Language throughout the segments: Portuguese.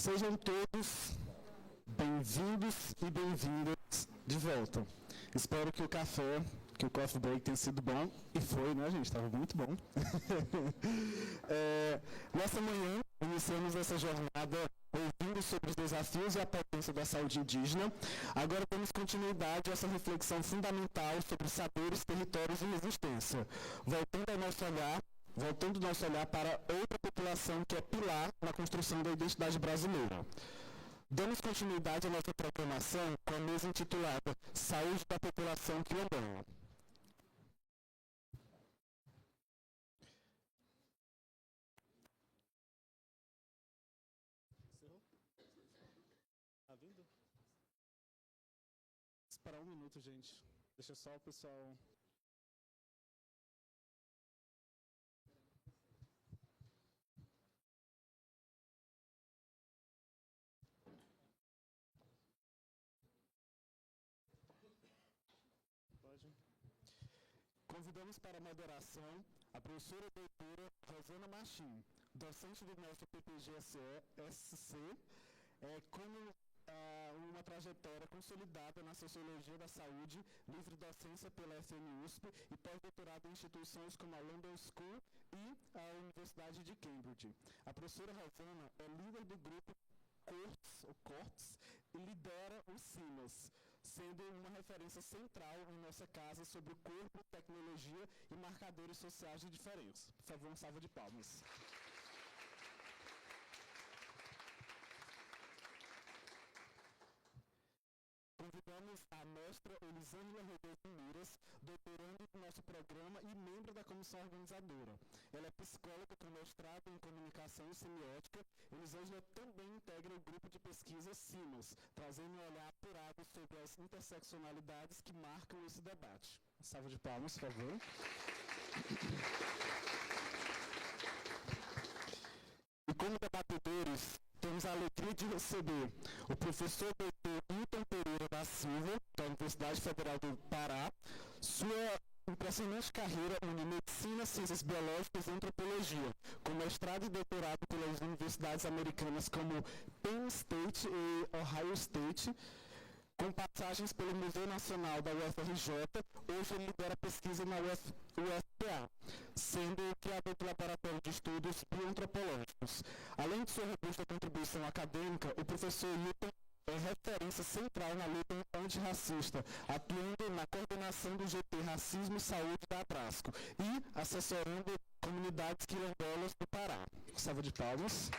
Sejam todos bem-vindos e bem-vindas de volta. Espero que o coffee break tenha sido bom. E foi, né, gente? Estava muito bom. Nessa manhã, iniciamos essa jornada ouvindo sobre os desafios e a potência da saúde indígena. Agora damos continuidade a essa reflexão fundamental sobre saberes, territórios e resistência, voltando nosso olhar para outra população que é pilar na construção da identidade brasileira. Damos continuidade à nossa programação com a mesa intitulada Saúde da População Quilombola. Tá vindo? Esperar um minuto, gente. Deixa só o pessoal... Convidamos para a moderação a professora doutora Rosana Machim, docente do nosso PPG-SC, com uma trajetória consolidada na Sociologia da Saúde, livre docência pela FMUSP e pós-doutorado em instituições como a London School e a Universidade de Cambridge. A professora Rosana é líder do grupo CORTS e lidera o CIMAS, sendo uma referência central em nossa casa sobre o corpo, tecnologia e marcadores sociais de diferença. Por favor, uma salva de palmas. Convidamos a mestra Elisângela Rodolfo Miras, doutoranda do nosso programa e membro da comissão organizadora. Ela é psicóloga com mestrado em comunicação e semiótica. Elisângela também integra o grupo de pesquisa CIMAS, trazendo um olhar apurado sobre as interseccionalidades que marcam esse debate. Uma salva de palmas, por favor. E como debatedores, temos a alegria de receber o professor doutor Hilton Pereira da Silva, da Universidade Federal do Pará. Sua impressionante carreira une medicina, ciências biológicas e antropologia, com mestrado e doutorado pelas universidades americanas como Penn State e Ohio State, com passagens pelo Museu Nacional da UFRJ. Hoje ele lidera pesquisa na UFPA, sendo criador do Laboratório de Estudos Bioantropológicos. Além de sua robusta contribuição acadêmica, o professor Hilton é referência central na luta antirracista, atuando na coordenação do GT Racismo e Saúde da Abrasco e assessorando comunidades quilombolas do Pará. Salva de palmas.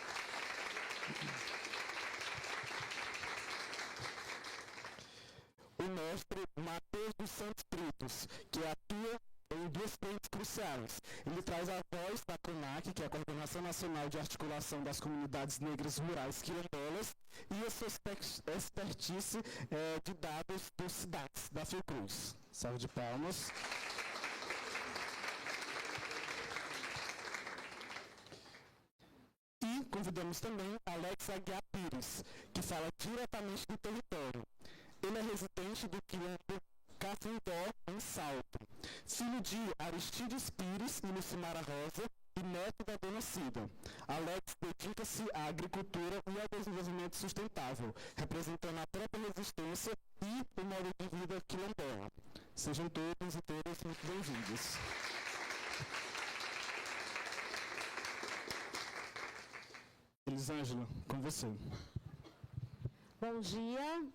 O mestre Matheus dos Santos Tritos, que atua em duas frentes cruciais. Ele traz a voz da CONAC, que é a Coordenação Nacional de Articulação das Comunidades Negras Rurais Quilombolas, e a sua expertise de dados do SIDAX, da Fiocruz. Salve de palmas. E convidamos também Alex Aguiar Pires, que fala diretamente do território. Ele é residente do quilombo Cafundó, em Salto, filho de Aristides Pires e Lucimara Rosa e neto da Dona Cida. Alex dedica-se à agricultura e ao desenvolvimento sustentável, representando a própria resistência e o modo de vida quilombola. Sejam todos e todas muito bem-vindos. Elisângela, com você. Bom dia.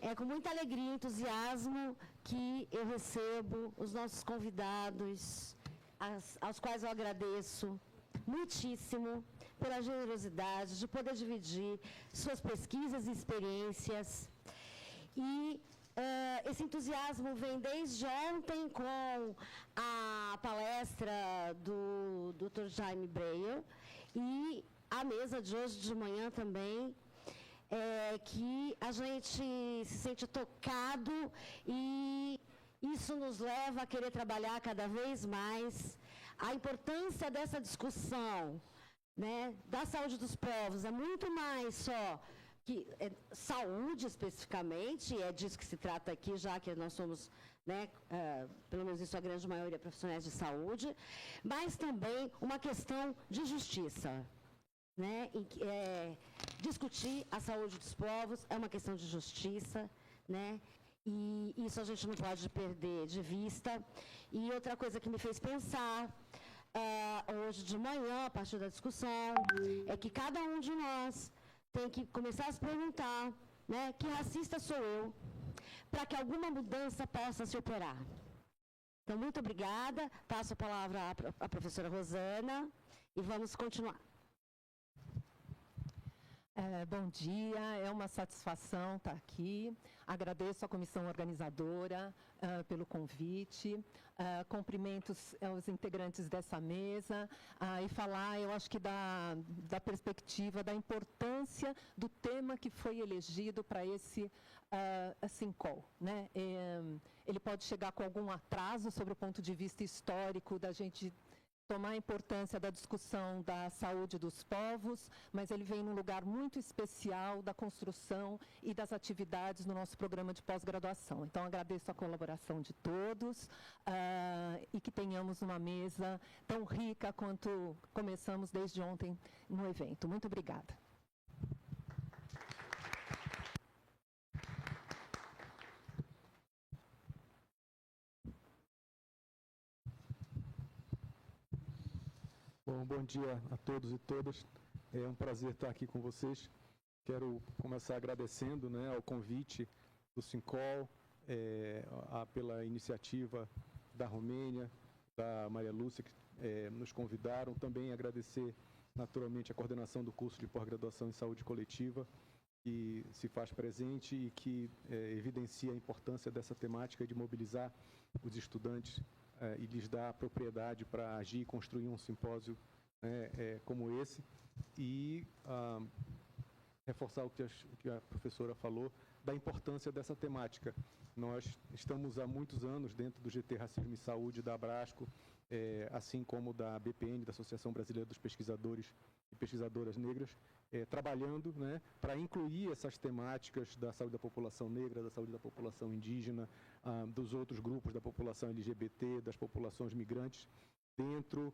É com muita alegria e entusiasmo que eu recebo os nossos convidados, aos quais eu agradeço muitíssimo pela generosidade de poder dividir suas pesquisas e experiências. E esse entusiasmo vem desde ontem com a palestra do Dr. Jaime Breyer e a mesa de hoje de manhã também, que a gente se sente tocado e isso nos leva a querer trabalhar cada vez mais. A importância dessa discussão, né, da saúde dos povos é muito mais só que saúde especificamente, e é disso que se trata aqui, já que nós somos, né, pelo menos isso a grande maioria profissionais de saúde, mas também uma questão de justiça, né, discutir a saúde dos povos, é uma questão de justiça, né? E isso a gente não pode perder de vista. E outra coisa que me fez pensar, hoje de manhã, a partir da discussão, é que cada um de nós tem que começar a se perguntar, né, que racista sou eu, para que alguma mudança possa se operar. Então, muito obrigada. Passo a palavra à professora Rosana e vamos continuar. Bom dia, é uma satisfação estar aqui. Agradeço à comissão organizadora pelo convite. Cumprimentos aos integrantes dessa mesa e falar, eu acho que da perspectiva, da importância do tema que foi elegido para esse SINCOL, né? Ele pode chegar com algum atraso sobre o ponto de vista histórico da gente tomar a importância da discussão da saúde dos povos, mas ele vem num lugar muito especial da construção e das atividades no nosso programa de pós-graduação. Então, agradeço a colaboração de todos e que tenhamos uma mesa tão rica quanto começamos desde ontem no evento. Muito obrigada. Bom dia a todos e todas. É um prazer estar aqui com vocês. Quero começar agradecendo, né, ao convite do SINCOL, pela iniciativa da Romênia, da Maria Lúcia, que nos convidaram. Também agradecer, naturalmente, a coordenação do curso de pós-graduação em saúde coletiva, que se faz presente e que evidencia a importância dessa temática de mobilizar os estudantes e lhes dar a propriedade para agir e construir um simpósio como esse, e reforçar o que a professora falou, da importância dessa temática. Nós estamos há muitos anos dentro do GT Racismo e Saúde da Abrasco, assim como da BPN, da Associação Brasileira dos Pesquisadores e Pesquisadoras Negras, trabalhando, né, para incluir essas temáticas da saúde da população negra, da saúde da população indígena, dos outros grupos da população LGBT, das populações migrantes, dentro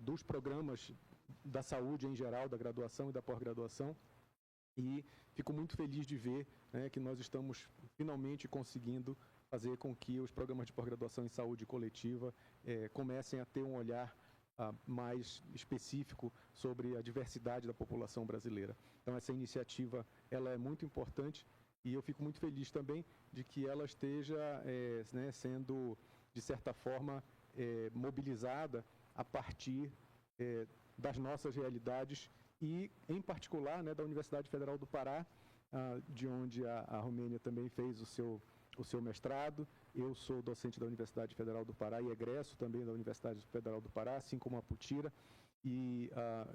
dos programas da saúde em geral, da graduação e da pós-graduação. E fico muito feliz de ver, né, que nós estamos finalmente conseguindo fazer com que os programas de pós-graduação em saúde coletiva comecem a ter um olhar mais específico sobre a diversidade da população brasileira. Então, essa iniciativa ela é muito importante e eu fico muito feliz também de que ela esteja sendo, de certa forma, mobilizada a partir das nossas realidades e, em particular, né, da Universidade Federal do Pará, de onde a Romênia também fez o seu mestrado. Eu sou docente da Universidade Federal do Pará e egresso também da Universidade Federal do Pará, assim como a Putira, e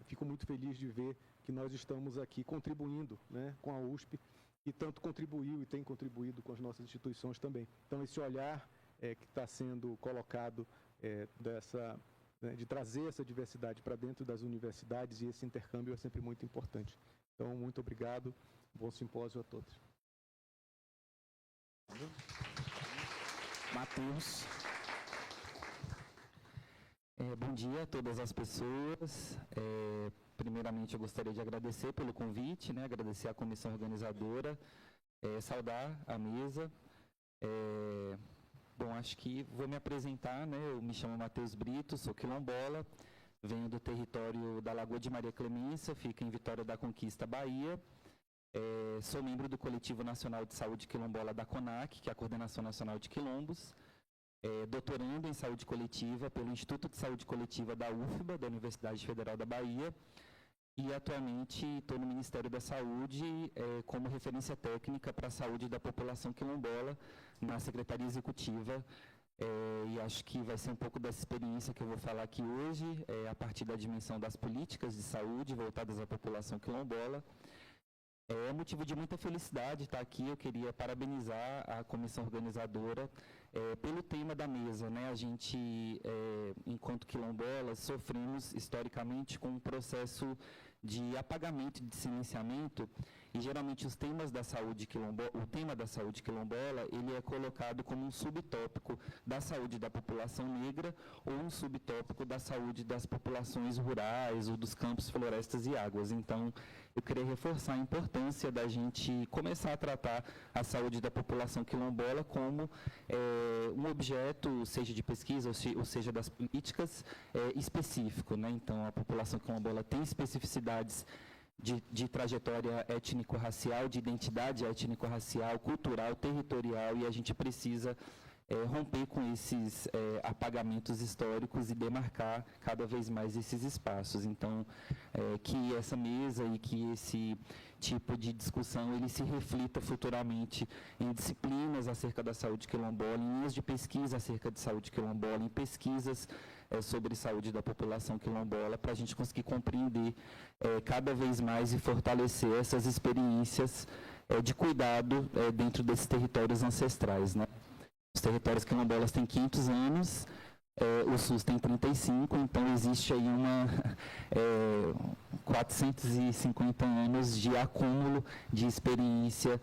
fico muito feliz de ver que nós estamos aqui contribuindo, né, com a USP, que tanto contribuiu e tem contribuído com as nossas instituições também. Então, esse olhar que está sendo colocado de trazer essa diversidade para dentro das universidades, e esse intercâmbio é sempre muito importante. Então, muito obrigado, bom simpósio a todos. Matheus. Bom dia a todas as pessoas. Primeiramente, eu gostaria de agradecer pelo convite, né, agradecer à comissão organizadora, saudar a mesa. Bom, acho que vou me apresentar, né? Eu me chamo Matheus Brito, sou quilombola, venho do território da Lagoa de Maria Clemência, fica em Vitória da Conquista, Bahia. Sou membro do Coletivo Nacional de Saúde Quilombola da CONAC, que é a Coordenação Nacional de Quilombos, doutorando em Saúde Coletiva pelo Instituto de Saúde Coletiva da UFBA, da Universidade Federal da Bahia, e atualmente estou no Ministério da Saúde como referência técnica para a saúde da população quilombola na Secretaria Executiva, e acho que vai ser um pouco dessa experiência que eu vou falar aqui hoje, a partir da dimensão das políticas de saúde voltadas à população quilombola. É motivo de muita felicidade estar aqui. Eu queria parabenizar a comissão organizadora pelo tema da mesa, né? A gente, enquanto quilombolas, sofremos historicamente com um processo de apagamento, de silenciamento, E geralmente o tema da saúde quilombola, ele é colocado como um subtópico da saúde da população negra ou um subtópico da saúde das populações rurais ou dos campos, florestas e águas. Então, eu queria reforçar a importância da gente começar a tratar a saúde da população quilombola como um objeto, seja de pesquisa ou seja das políticas, específico, né? Então, a população quilombola tem especificidades de trajetória étnico-racial, de identidade étnico-racial, cultural, territorial, e a gente precisa romper com esses apagamentos históricos e demarcar cada vez mais esses espaços. Então, que essa mesa e que esse tipo de discussão ele se reflita futuramente em disciplinas acerca da saúde quilombola, em linhas de pesquisa acerca de saúde quilombola, em pesquisas sobre saúde da população quilombola, para a gente conseguir compreender cada vez mais e fortalecer essas experiências de cuidado dentro desses territórios ancestrais, né? Os territórios quilombolas têm 500 anos, o SUS tem 35, então existe aí 450 anos de acúmulo de experiência,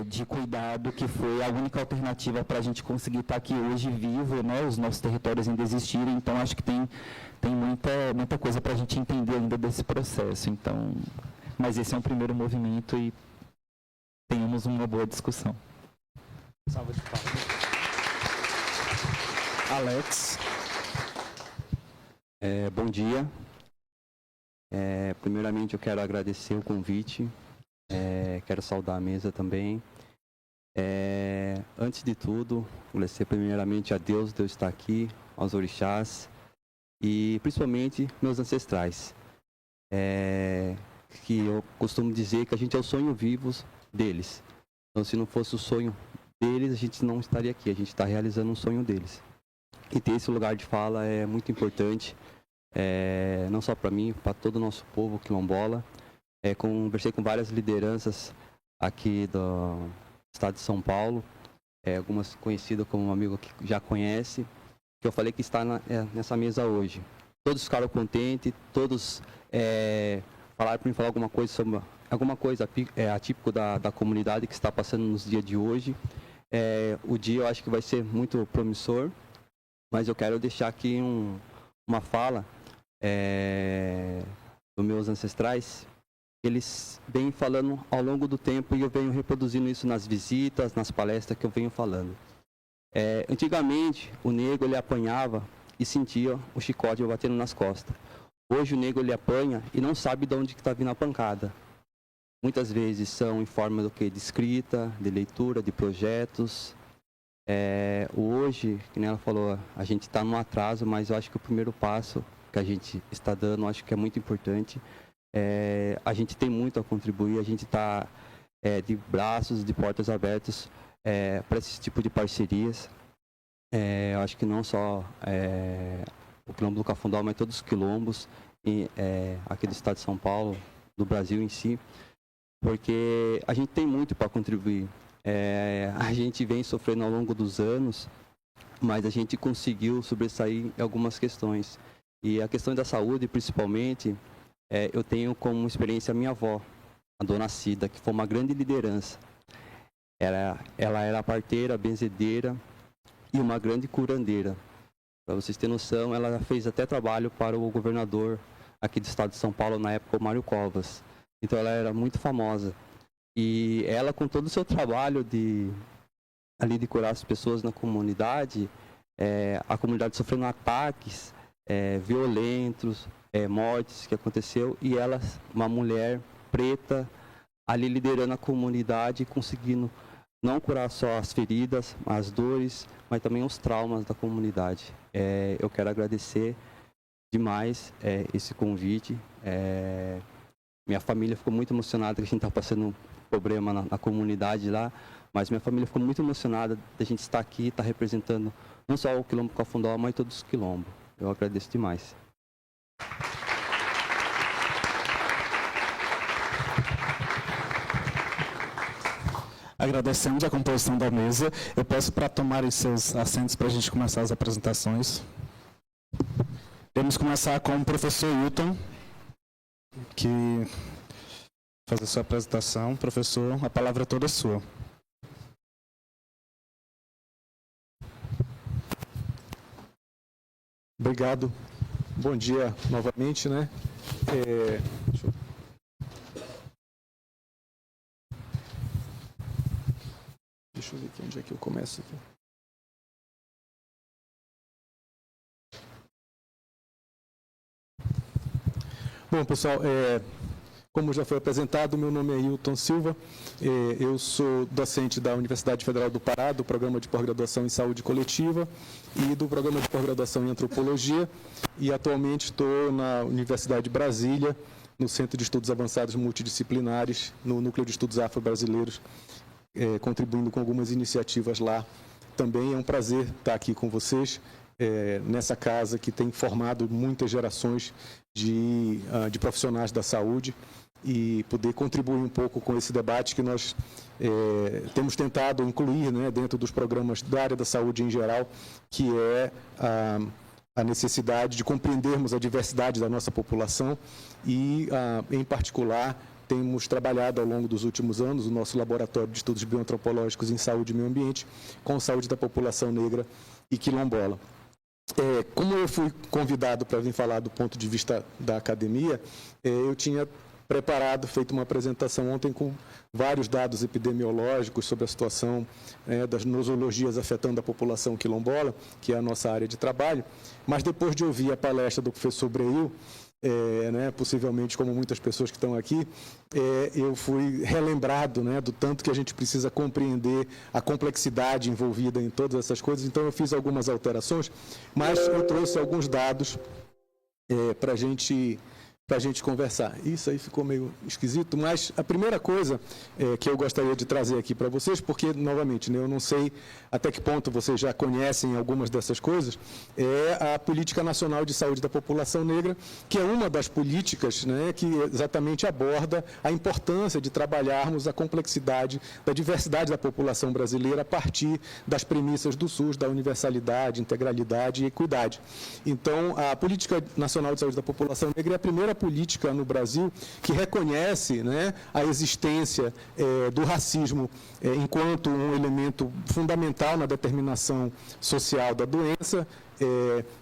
de cuidado, que foi a única alternativa para a gente conseguir estar aqui hoje vivo, né, os nossos territórios ainda existirem. Então, acho que tem muita coisa para a gente entender ainda desse processo. Então, mas esse é um primeiro movimento e tenhamos uma boa discussão. Salva de palmas. Alex. Bom dia. Primeiramente, eu quero agradecer o convite. Quero saudar a mesa também. Antes de tudo, agradecer primeiramente a Deus estar aqui, aos orixás e principalmente meus ancestrais. Que eu costumo dizer que a gente é o sonho vivo deles. Então, se não fosse o sonho deles, a gente não estaria aqui. A gente está realizando um sonho deles. E ter esse lugar de fala é muito importante, não só para mim, para todo o nosso povo quilombola. Conversei com várias lideranças aqui do estado de São Paulo, algumas conhecidas como um amigo que já conhece, que eu falei que está nessa mesa hoje. Todos ficaram contentes, todos falaram para mim falar alguma coisa sobre alguma coisa atípico da comunidade que está passando nos dias de hoje. O dia eu acho que vai ser muito promissor. Mas eu quero deixar aqui uma fala dos meus ancestrais. Eles vêm falando ao longo do tempo e eu venho reproduzindo isso nas visitas, nas palestras que eu venho falando. Antigamente, o negro ele apanhava e sentia o chicote batendo nas costas. Hoje o negro ele apanha e não sabe de onde está vindo a pancada. Muitas vezes são em forma de escrita, de leitura, de projetos. Hoje, como ela falou, a gente está num atraso, mas eu acho que o primeiro passo que a gente está dando, eu acho que é muito importante. A gente tem muito a contribuir, a gente está de braços, de portas abertas para esse tipo de parcerias. Eu acho que não só o Quilombo do Cafundó, mas todos os quilombos aqui do estado de São Paulo, do Brasil em si, porque a gente tem muito para contribuir. A gente vem sofrendo ao longo dos anos, mas a gente conseguiu sobressair em algumas questões. E a questão da saúde, principalmente, eu tenho como experiência a minha avó, a dona Cida, que foi uma grande liderança. Ela era parteira, benzedeira e uma grande curandeira. Para vocês terem noção, ela fez até trabalho para o governador aqui do estado de São Paulo, na época, o Mário Covas. Então ela era muito famosa. E ela, com todo o seu trabalho de curar as pessoas na comunidade, a comunidade sofrendo ataques violentos, mortes que aconteceu, e ela, uma mulher preta, ali liderando a comunidade, conseguindo não curar só as feridas, as dores, mas também os traumas da comunidade. Eu quero agradecer demais esse convite. Minha família ficou muito emocionada que a gente está passando problema na comunidade lá, mas minha família ficou muito emocionada de a gente estar aqui, estar representando não só o Quilombo Cafundó, mas todos os quilombos. Eu agradeço demais. Agradecemos a composição da mesa. Eu peço para tomarem seus assentos para a gente começar as apresentações. Vamos começar com o professor Hilton, que fazer sua apresentação. Professor, a palavra é toda sua. Obrigado. Bom dia novamente, né? Deixa eu ver aqui onde é que eu começo aqui. Bom, pessoal, como já foi apresentado, meu nome é Hilton Silva, eu sou docente da Universidade Federal do Pará, do Programa de Pós-Graduação em Saúde Coletiva e do Programa de Pós-Graduação em Antropologia, e atualmente estou na Universidade de Brasília, no Centro de Estudos Avançados Multidisciplinares, no Núcleo de Estudos Afro-Brasileiros, contribuindo com algumas iniciativas lá. Também é um prazer estar aqui com vocês, nessa casa que tem formado muitas gerações de profissionais da saúde, e poder contribuir um pouco com esse debate que nós temos tentado incluir, né, dentro dos programas da área da saúde em geral, que é a necessidade de compreendermos a diversidade da nossa população e, em particular, temos trabalhado ao longo dos últimos anos o nosso laboratório de estudos bioantropológicos em saúde e meio ambiente com saúde da população negra e quilombola. Como eu fui convidado para vir falar do ponto de vista da academia, eu tinha feito uma apresentação ontem com vários dados epidemiológicos sobre a situação das nosologias afetando a população quilombola, que é a nossa área de trabalho, mas depois de ouvir a palestra do professor Breil, possivelmente como muitas pessoas que estão aqui, eu fui relembrado, do tanto que a gente precisa compreender a complexidade envolvida em todas essas coisas. Então eu fiz algumas alterações, mas eu trouxe alguns dados para a gente conversar. Isso aí ficou meio esquisito, mas a primeira coisa que eu gostaria de trazer aqui para vocês, porque, novamente, eu não sei até que ponto vocês já conhecem algumas dessas coisas, é a Política Nacional de Saúde da População Negra, que é uma das políticas, que exatamente aborda a importância de trabalharmos a complexidade da diversidade da população brasileira a partir das premissas do SUS, da universalidade, integralidade e equidade. Então, a Política Nacional de Saúde da População Negra é a primeira política no Brasil que reconhece, a existência do racismo enquanto um elemento fundamental na determinação social da doença,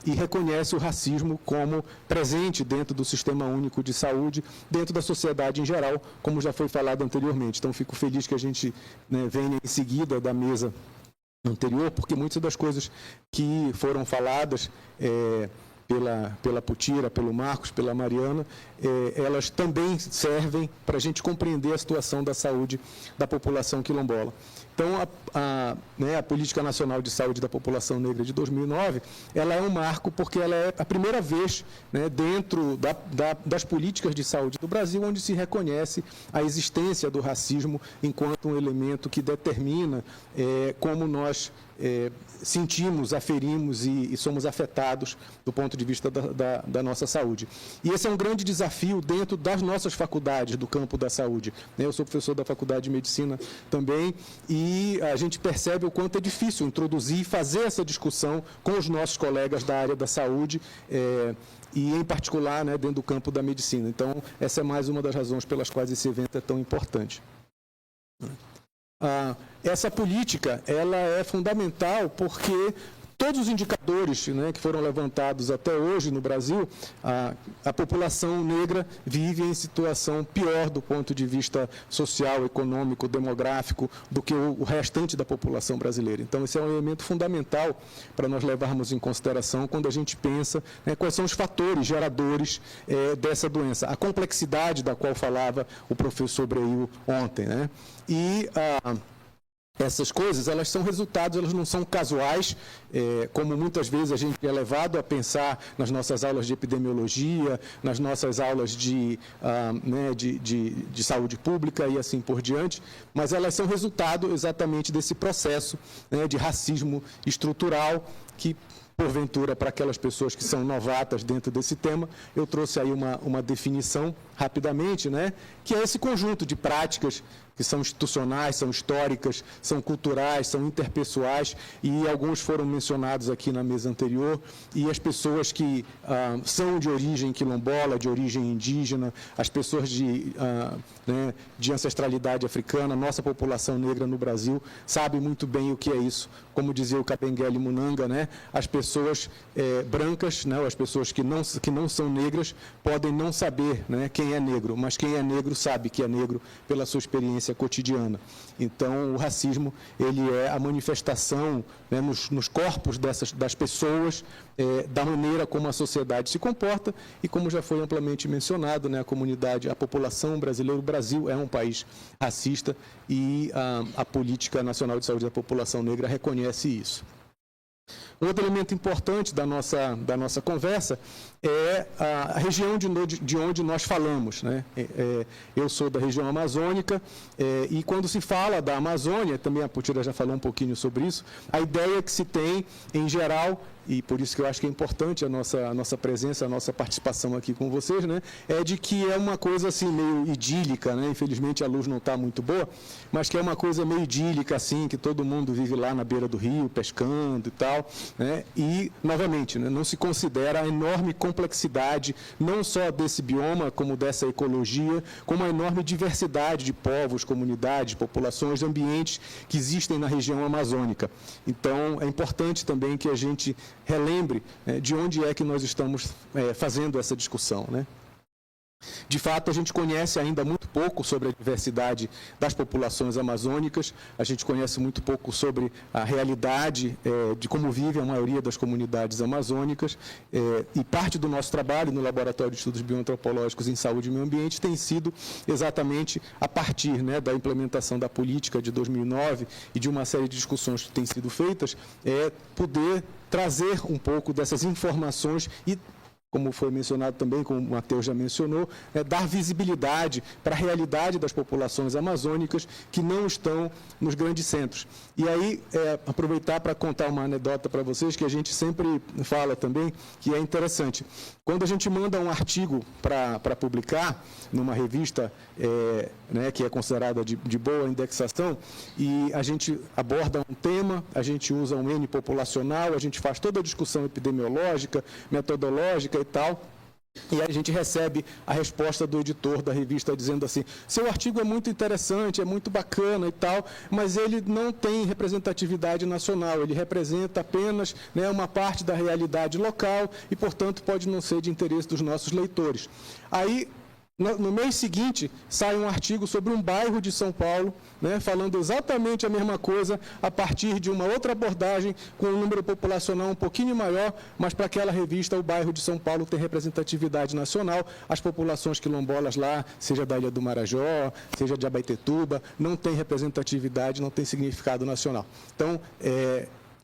e reconhece o racismo como presente dentro do Sistema Único de Saúde, dentro da sociedade em geral, como já foi falado anteriormente. Então, fico feliz que a gente venha em seguida da mesa anterior, porque muitas das coisas que foram faladas pela Putira, pelo Marcos, pela Mariana, elas também servem para a gente compreender a situação da saúde da população quilombola. Então, a Política Nacional de Saúde da População Negra de 2009, ela é um marco porque ela é a primeira vez, dentro das políticas de saúde do Brasil, onde se reconhece a existência do racismo enquanto um elemento que determina como nós sentimos, aferimos e somos afetados do ponto de vista da nossa saúde. E esse é um grande desafio dentro das nossas faculdades do campo da saúde. Eu sou professor da Faculdade de Medicina também, e a gente percebe o quanto é difícil introduzir e fazer essa discussão com os nossos colegas da área da saúde, e, em particular, dentro do campo da medicina. Então, essa é mais uma das razões pelas quais esse evento é tão importante. Essa política ela é fundamental porque todos os indicadores que foram levantados até hoje no Brasil, a população negra vive em situação pior do ponto de vista social, econômico, demográfico, do que o restante da população brasileira. Então, esse é um elemento fundamental para nós levarmos em consideração quando a gente pensa quais são os fatores geradores dessa doença. A complexidade da qual falava o professor Breil ontem. E essas coisas, elas são resultados, elas não são casuais, como muitas vezes a gente é levado a pensar nas nossas aulas de epidemiologia, nas nossas aulas de saúde pública e assim por diante, mas elas são resultado exatamente desse processo de racismo estrutural que porventura, para aquelas pessoas que são novatas dentro desse tema, eu trouxe aí uma definição, rapidamente, né, que é esse conjunto de práticas que são institucionais, são históricas, são culturais, são interpessoais, e alguns foram mencionados aqui na mesa anterior, e as pessoas que são de origem quilombola, de origem indígena, as pessoas de ancestralidade africana, nossa população negra no Brasil, sabe muito bem o que é isso. Como dizia o Kapengele Munanga, né, as pessoas brancas, né, as pessoas que não são negras, podem não saber, né, quem é negro, mas quem é negro sabe que é negro pela sua experiência cotidiana. Então, o racismo, ele é a manifestação, né, nos corpos das pessoas, da maneira como a sociedade se comporta, e como já foi amplamente mencionado, né, a população brasileira, o Brasil é um país racista, e a Política Nacional de Saúde da População Negra reconhece isso. Um outro elemento importante da nossa conversa é a região de onde nós falamos, né? Eu sou da região amazônica, e quando se fala da Amazônia, também a Putira já falou um pouquinho sobre isso, a ideia que se tem, em geral, e por isso que eu acho que é importante a nossa presença, a nossa participação aqui com vocês, né, é de que é uma coisa assim meio idílica, né? Infelizmente a luz não está muito boa, mas que é uma coisa meio idílica, assim, que todo mundo vive lá na beira do rio, pescando e tal, né? E, novamente, né, não se considera a enorme complexidade, não só desse bioma, como dessa ecologia, como a enorme diversidade de povos, comunidades, populações, ambientes que existem na região amazônica. Então, é importante também que a gente relembre de onde é que nós estamos fazendo essa discussão, né? De fato, a gente conhece ainda muito pouco sobre a diversidade das populações amazônicas, a gente conhece muito pouco sobre a realidade de como vive a maioria das comunidades amazônicas, e parte do nosso trabalho no Laboratório de Estudos Bioantropológicos em Saúde e Meio Ambiente tem sido exatamente a partir, né, da implementação da política de 2009 e de uma série de discussões que têm sido feitas, poder trazer um pouco dessas informações e, como foi mencionado também, como o Matheus já mencionou, dar visibilidade para a realidade das populações amazônicas que não estão nos grandes centros. E aí, aproveitar para contar uma anedota para vocês, que a gente sempre fala também, que é interessante. Quando a gente manda um artigo para publicar numa revista né, que é considerada de boa indexação, e a gente aborda um tema, a gente usa um N populacional, a gente faz toda a discussão epidemiológica, metodológica e tal, e aí a gente recebe a resposta do editor da revista dizendo assim: seu artigo é muito interessante, é muito bacana e tal, mas ele não tem representatividade nacional, ele representa apenas, né, uma parte da realidade local e, portanto, pode não ser de interesse dos nossos leitores. Aí, no mês seguinte, sai um artigo sobre um bairro de São Paulo, né, falando exatamente a mesma coisa, a partir de uma outra abordagem, com um número populacional um pouquinho maior, mas para aquela revista o bairro de São Paulo tem representatividade nacional, as populações quilombolas lá, seja da Ilha do Marajó, seja de Abaetetuba, não tem representatividade, não tem significado nacional. Então,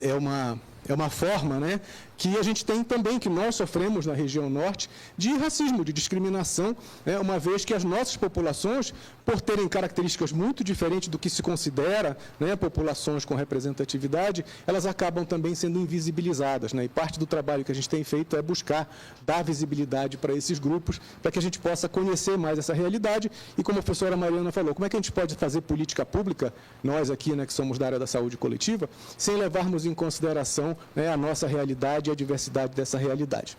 é uma forma, né, que a gente tem também, que nós sofremos na região norte, de racismo, de discriminação, né, uma vez que as nossas populações, por terem características muito diferentes do que se considera, né, populações com representatividade, elas acabam também sendo invisibilizadas, né, e parte do trabalho que a gente tem feito é buscar dar visibilidade para esses grupos, para que a gente possa conhecer mais essa realidade, e como a professora Mariana falou, como é que a gente pode fazer política pública, nós aqui, né, que somos da área da saúde coletiva, sem levarmos em consideração, né, a nossa realidade e a diversidade dessa realidade.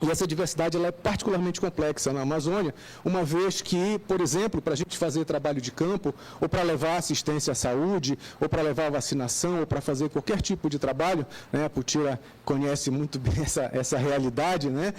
E essa diversidade ela é particularmente complexa na Amazônia, uma vez que, por exemplo, para a gente fazer trabalho de campo, ou para levar assistência à saúde, ou para levar vacinação, ou para fazer qualquer tipo de trabalho, né, a Putira conhece muito bem essa realidade, né,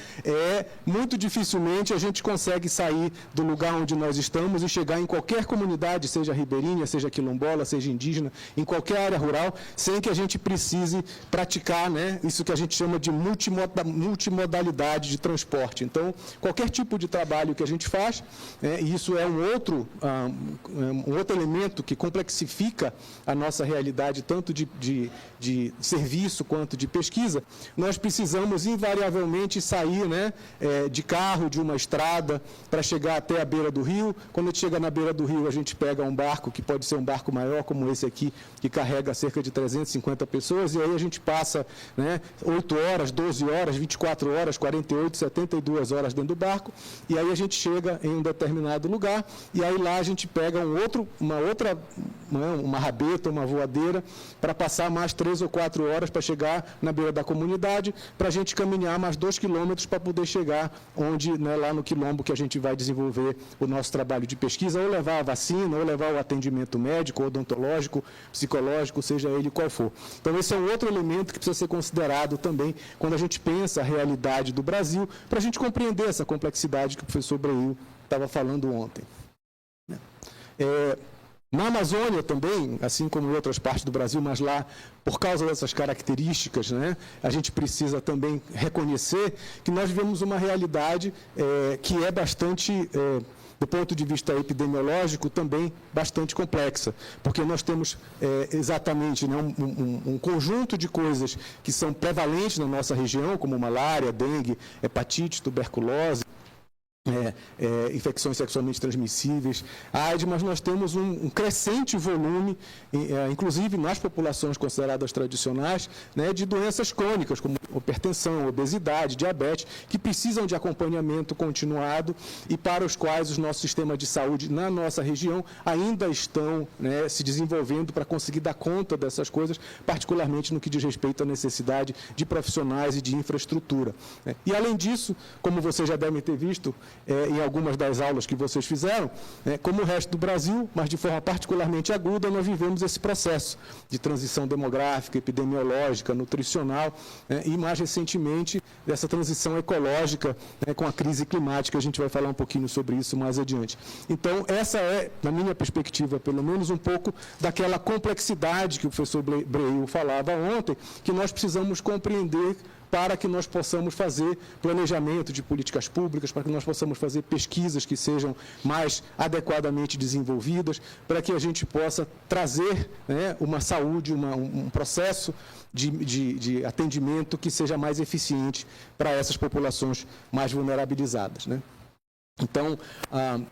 muito dificilmente a gente consegue sair do lugar onde nós estamos e chegar em qualquer comunidade, seja ribeirinha, seja quilombola, seja indígena, em qualquer área rural, sem que a gente precise praticar, né, isso que a gente chama de multimodalidade, mobilidade, de transporte. Então, qualquer tipo de trabalho que a gente faz, e isso é um outro elemento que complexifica a nossa realidade, tanto de serviço quanto de pesquisa, nós precisamos invariavelmente sair, né, de carro, de uma estrada, para chegar até a beira do rio. Quando a gente chega na beira do rio, a gente pega um barco, que pode ser um barco maior, como esse aqui, que carrega cerca de 350 pessoas, e aí a gente passa, né, 8 horas, 12 horas, 24 horas, 48, 72 horas dentro do barco, e aí a gente chega em um determinado lugar, e aí lá a gente pega uma rabeta, uma voadeira, para passar mais 3 ou 4 horas para chegar na beira da comunidade, para a gente caminhar mais 2 quilômetros para poder chegar onde, né, lá no quilombo que a gente vai desenvolver o nosso trabalho de pesquisa, ou levar a vacina, ou levar o atendimento médico, odontológico, psicológico, seja ele qual for. Então, esse é um outro elemento que precisa ser considerado também quando a gente pensa a realidade do Brasil, para a gente compreender essa complexidade que o professor Breil estava falando ontem. Na Amazônia também, assim como em outras partes do Brasil, mas lá, por causa dessas características, né, a gente precisa também reconhecer que nós vivemos uma realidade que é bastante, do ponto de vista epidemiológico, também bastante complexa, porque nós temos exatamente, né, um conjunto de coisas que são prevalentes na nossa região, como malária, dengue, hepatite, tuberculose, infecções sexualmente transmissíveis, AIDS, mas nós temos um crescente volume, inclusive nas populações consideradas tradicionais, né, de doenças crônicas, como hipertensão, obesidade, diabetes, que precisam de acompanhamento continuado e para os quais os nossos sistemas de saúde na nossa região ainda estão, né, se desenvolvendo para conseguir dar conta dessas coisas, particularmente no que diz respeito à necessidade de profissionais e de infraestrutura. E, além disso, como vocês já devem ter visto, em algumas das aulas que vocês fizeram, como o resto do Brasil, mas de forma particularmente aguda, nós vivemos esse processo de transição demográfica, epidemiológica, nutricional, e mais recentemente dessa transição ecológica, com a crise climática. A gente vai falar um pouquinho sobre isso mais adiante. Então, essa é, na minha perspectiva, pelo menos um pouco daquela complexidade que o professor Breil falava ontem, que nós precisamos compreender para que nós possamos fazer planejamento de políticas públicas, para que nós possamos fazer pesquisas que sejam mais adequadamente desenvolvidas, para que a gente possa trazer, né, uma saúde, um processo de atendimento que seja mais eficiente para essas populações mais vulnerabilizadas, né? Então,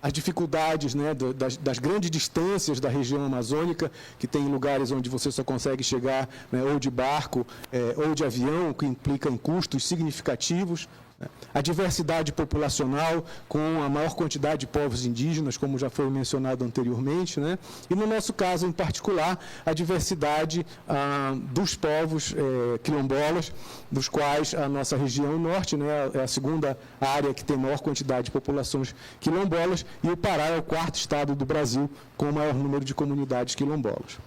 as dificuldades, né, das grandes distâncias da região amazônica, que tem lugares onde você só consegue chegar, né, ou de barco ou de avião, que implica em custos significativos, a diversidade populacional com a maior quantidade de povos indígenas, como já foi mencionado anteriormente, né? E no nosso caso, em particular, a diversidade dos povos quilombolas, dos quais a nossa região norte, né, é a segunda área que tem maior quantidade de populações quilombolas, e o Pará é o 4º estado do Brasil com o maior número de comunidades quilombolas.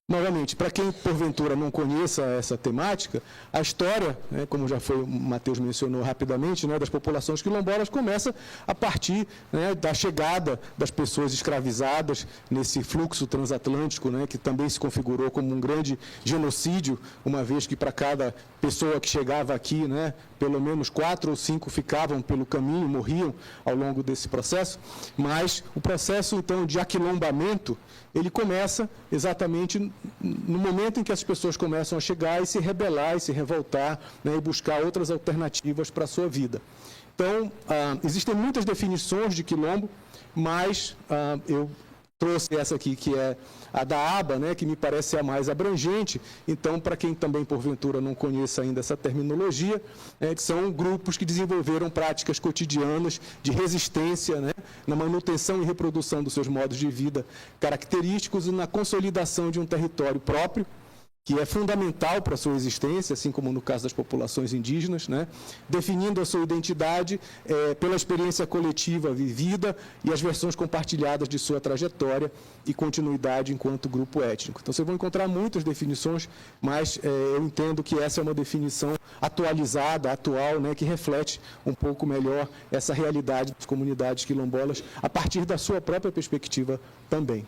Novamente, para quem porventura não conheça essa temática, a história, né, como já foi o Matheus mencionou rapidamente, né, das populações quilombolas começa a partir, né, da chegada das pessoas escravizadas nesse fluxo transatlântico, né, que também se configurou como um grande genocídio, uma vez que para cada pessoa que chegava aqui, né, pelo menos 4 ou 5 ficavam pelo caminho, morriam ao longo desse processo. Mas o processo, então, de aquilombamento, ele começa exatamente no momento em que as pessoas começam a chegar e se rebelar, e se revoltar, né, e buscar outras alternativas para a sua vida. Então, existem muitas definições de quilombo, mas eu trouxe essa aqui, que é a da aba, né, que me parece ser a mais abrangente. Então, para quem também, porventura, não conheça ainda essa terminologia, são grupos que desenvolveram práticas cotidianas de resistência, né, na manutenção e reprodução dos seus modos de vida característicos e na consolidação de um território próprio, que é fundamental para a sua existência, assim como no caso das populações indígenas, né? Definindo a sua identidade pela experiência coletiva vivida e as versões compartilhadas de sua trajetória e continuidade enquanto grupo étnico. Então, vocês vão encontrar muitas definições, mas eu entendo que essa é uma definição atualizada, atual, né, que reflete um pouco melhor essa realidade das comunidades quilombolas a partir da sua própria perspectiva também.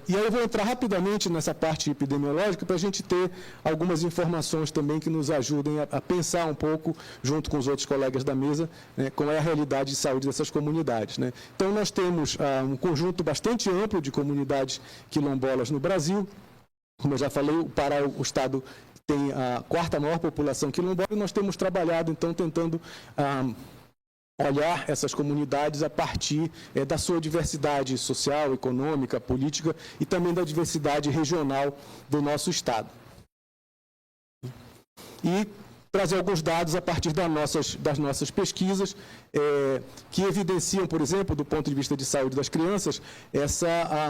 E aí eu vou entrar rapidamente nessa parte epidemiológica para a gente ter algumas informações também que nos ajudem a pensar um pouco, junto com os outros colegas da mesa, né, qual é a realidade de saúde dessas comunidades, né. Então, nós temos um conjunto bastante amplo de comunidades quilombolas no Brasil. Como eu já falei, o Pará, o estado, tem a quarta maior população quilombola, e nós temos trabalhado, então, tentando olhar essas comunidades a partir da sua diversidade social, econômica, política e também da diversidade regional do nosso estado. E trazer alguns dados a partir das nossas pesquisas, que evidenciam, por exemplo, do ponto de vista de saúde das crianças,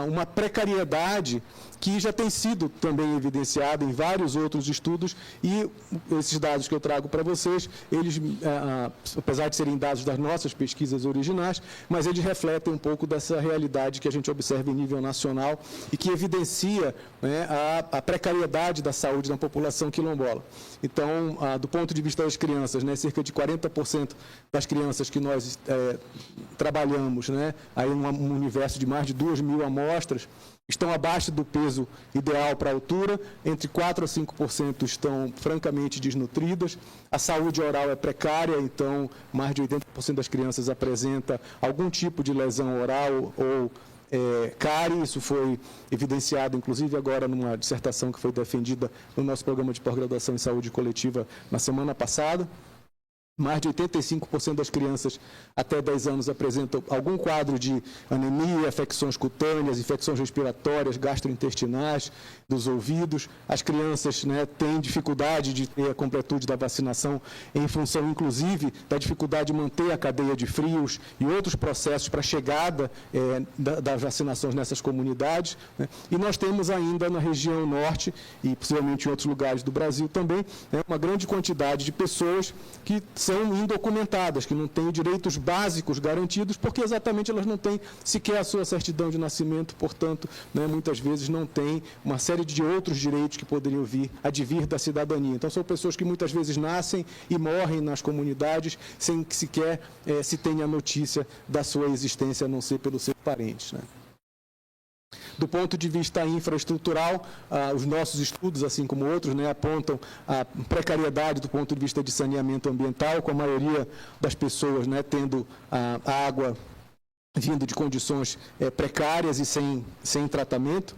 uma precariedade que já tem sido também evidenciada em vários outros estudos, e esses dados que eu trago para vocês, eles, apesar de serem dados das nossas pesquisas originais, mas eles refletem um pouco dessa realidade que a gente observa em nível nacional e que evidencia, né, a precariedade da saúde na população quilombola. Então, do ponto de vista das crianças, né, cerca de 40% das crianças que nós trabalhamos, né, aí num universo de mais de 2.000 amostras, estão abaixo do peso ideal para a altura, entre 4% a 5% estão francamente desnutridas, a saúde oral é precária, então mais de 80% das crianças apresenta algum tipo de lesão oral ou cárie. Isso foi evidenciado, inclusive, agora numa dissertação que foi defendida no nosso programa de pós-graduação em saúde coletiva na semana passada. Mais de 85% das crianças até 10 anos apresentam algum quadro de anemia, afecções cutâneas, infecções respiratórias, gastrointestinais, dos ouvidos. As crianças, né, têm dificuldade de ter a completude da vacinação em função, inclusive, da dificuldade de manter a cadeia de frios e outros processos para a chegada das vacinações nessas comunidades, né? E nós temos ainda na região norte e possivelmente em outros lugares do Brasil também, né, uma grande quantidade de pessoas que são indocumentadas, que não têm direitos básicos garantidos, porque exatamente elas não têm sequer a sua certidão de nascimento, portanto, né, muitas vezes não têm uma série de outros direitos que poderiam advir da cidadania. Então, são pessoas que muitas vezes nascem e morrem nas comunidades sem que sequer se tenha notícia da sua existência, a não ser pelos seus parentes, né? Do ponto de vista infraestrutural, os nossos estudos, assim como outros, né, apontam a precariedade do ponto de vista de saneamento ambiental, com a maioria das pessoas, né, tendo a água vindo de condições precárias e sem tratamento.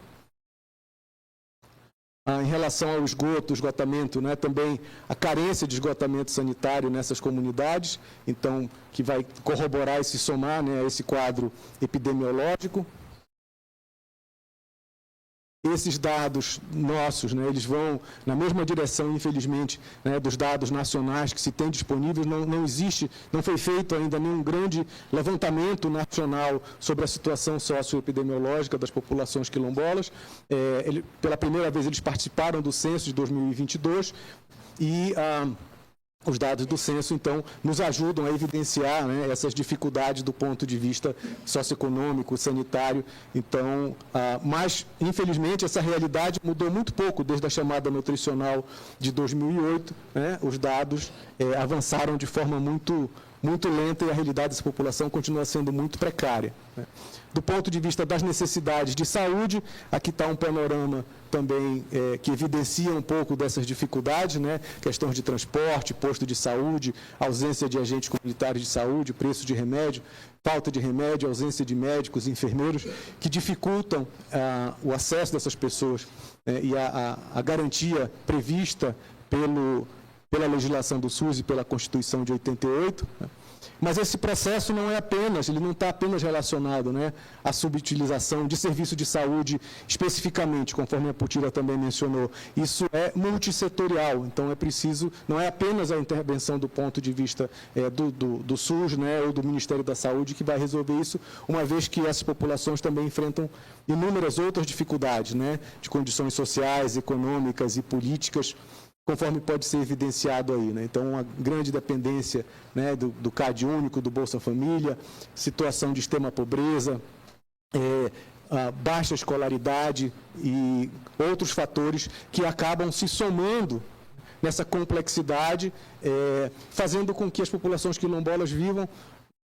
Em relação ao esgotamento, né, também a carência de esgotamento sanitário nessas comunidades, então, que vai corroborar e se somar, né, a esse quadro epidemiológico. Esses dados nossos, né, eles vão na mesma direção, infelizmente, né, dos dados nacionais que se tem disponíveis. Não foi feito ainda nenhum grande levantamento nacional sobre a situação socioepidemiológica das populações quilombolas. Pela primeira vez, eles participaram do censo de 2022 e os dados do censo, então, nos ajudam a evidenciar, né, essas dificuldades do ponto de vista socioeconômico, sanitário. Então, mas, infelizmente, essa realidade mudou muito pouco desde a chamada nutricional de 2008. Né, os dados avançaram de forma muito lenta e a realidade dessa população continua sendo muito precária, né. Do ponto de vista das necessidades de saúde, aqui está um panorama também que evidencia um pouco dessas dificuldades, né? Questões de transporte, posto de saúde, ausência de agentes comunitários de saúde, preço de remédio, falta de remédio, ausência de médicos, enfermeiros, que dificultam o acesso dessas pessoas, e a garantia prevista pela legislação do SUS e pela Constituição de 88, né? Mas esse processo ele não está apenas relacionado, né, à subutilização de serviço de saúde especificamente, conforme a Putila também mencionou. Isso é multissetorial, então é preciso, não é apenas a intervenção do ponto de vista do SUS, né, ou do Ministério da Saúde que vai resolver isso, uma vez que essas populações também enfrentam inúmeras outras dificuldades, né, de condições sociais, econômicas e políticas, conforme pode ser evidenciado aí, né? Então, uma grande dependência, né, do CAD único, do Bolsa Família, situação de extrema pobreza, baixa escolaridade e outros fatores que acabam se somando nessa complexidade, fazendo com que as populações quilombolas vivam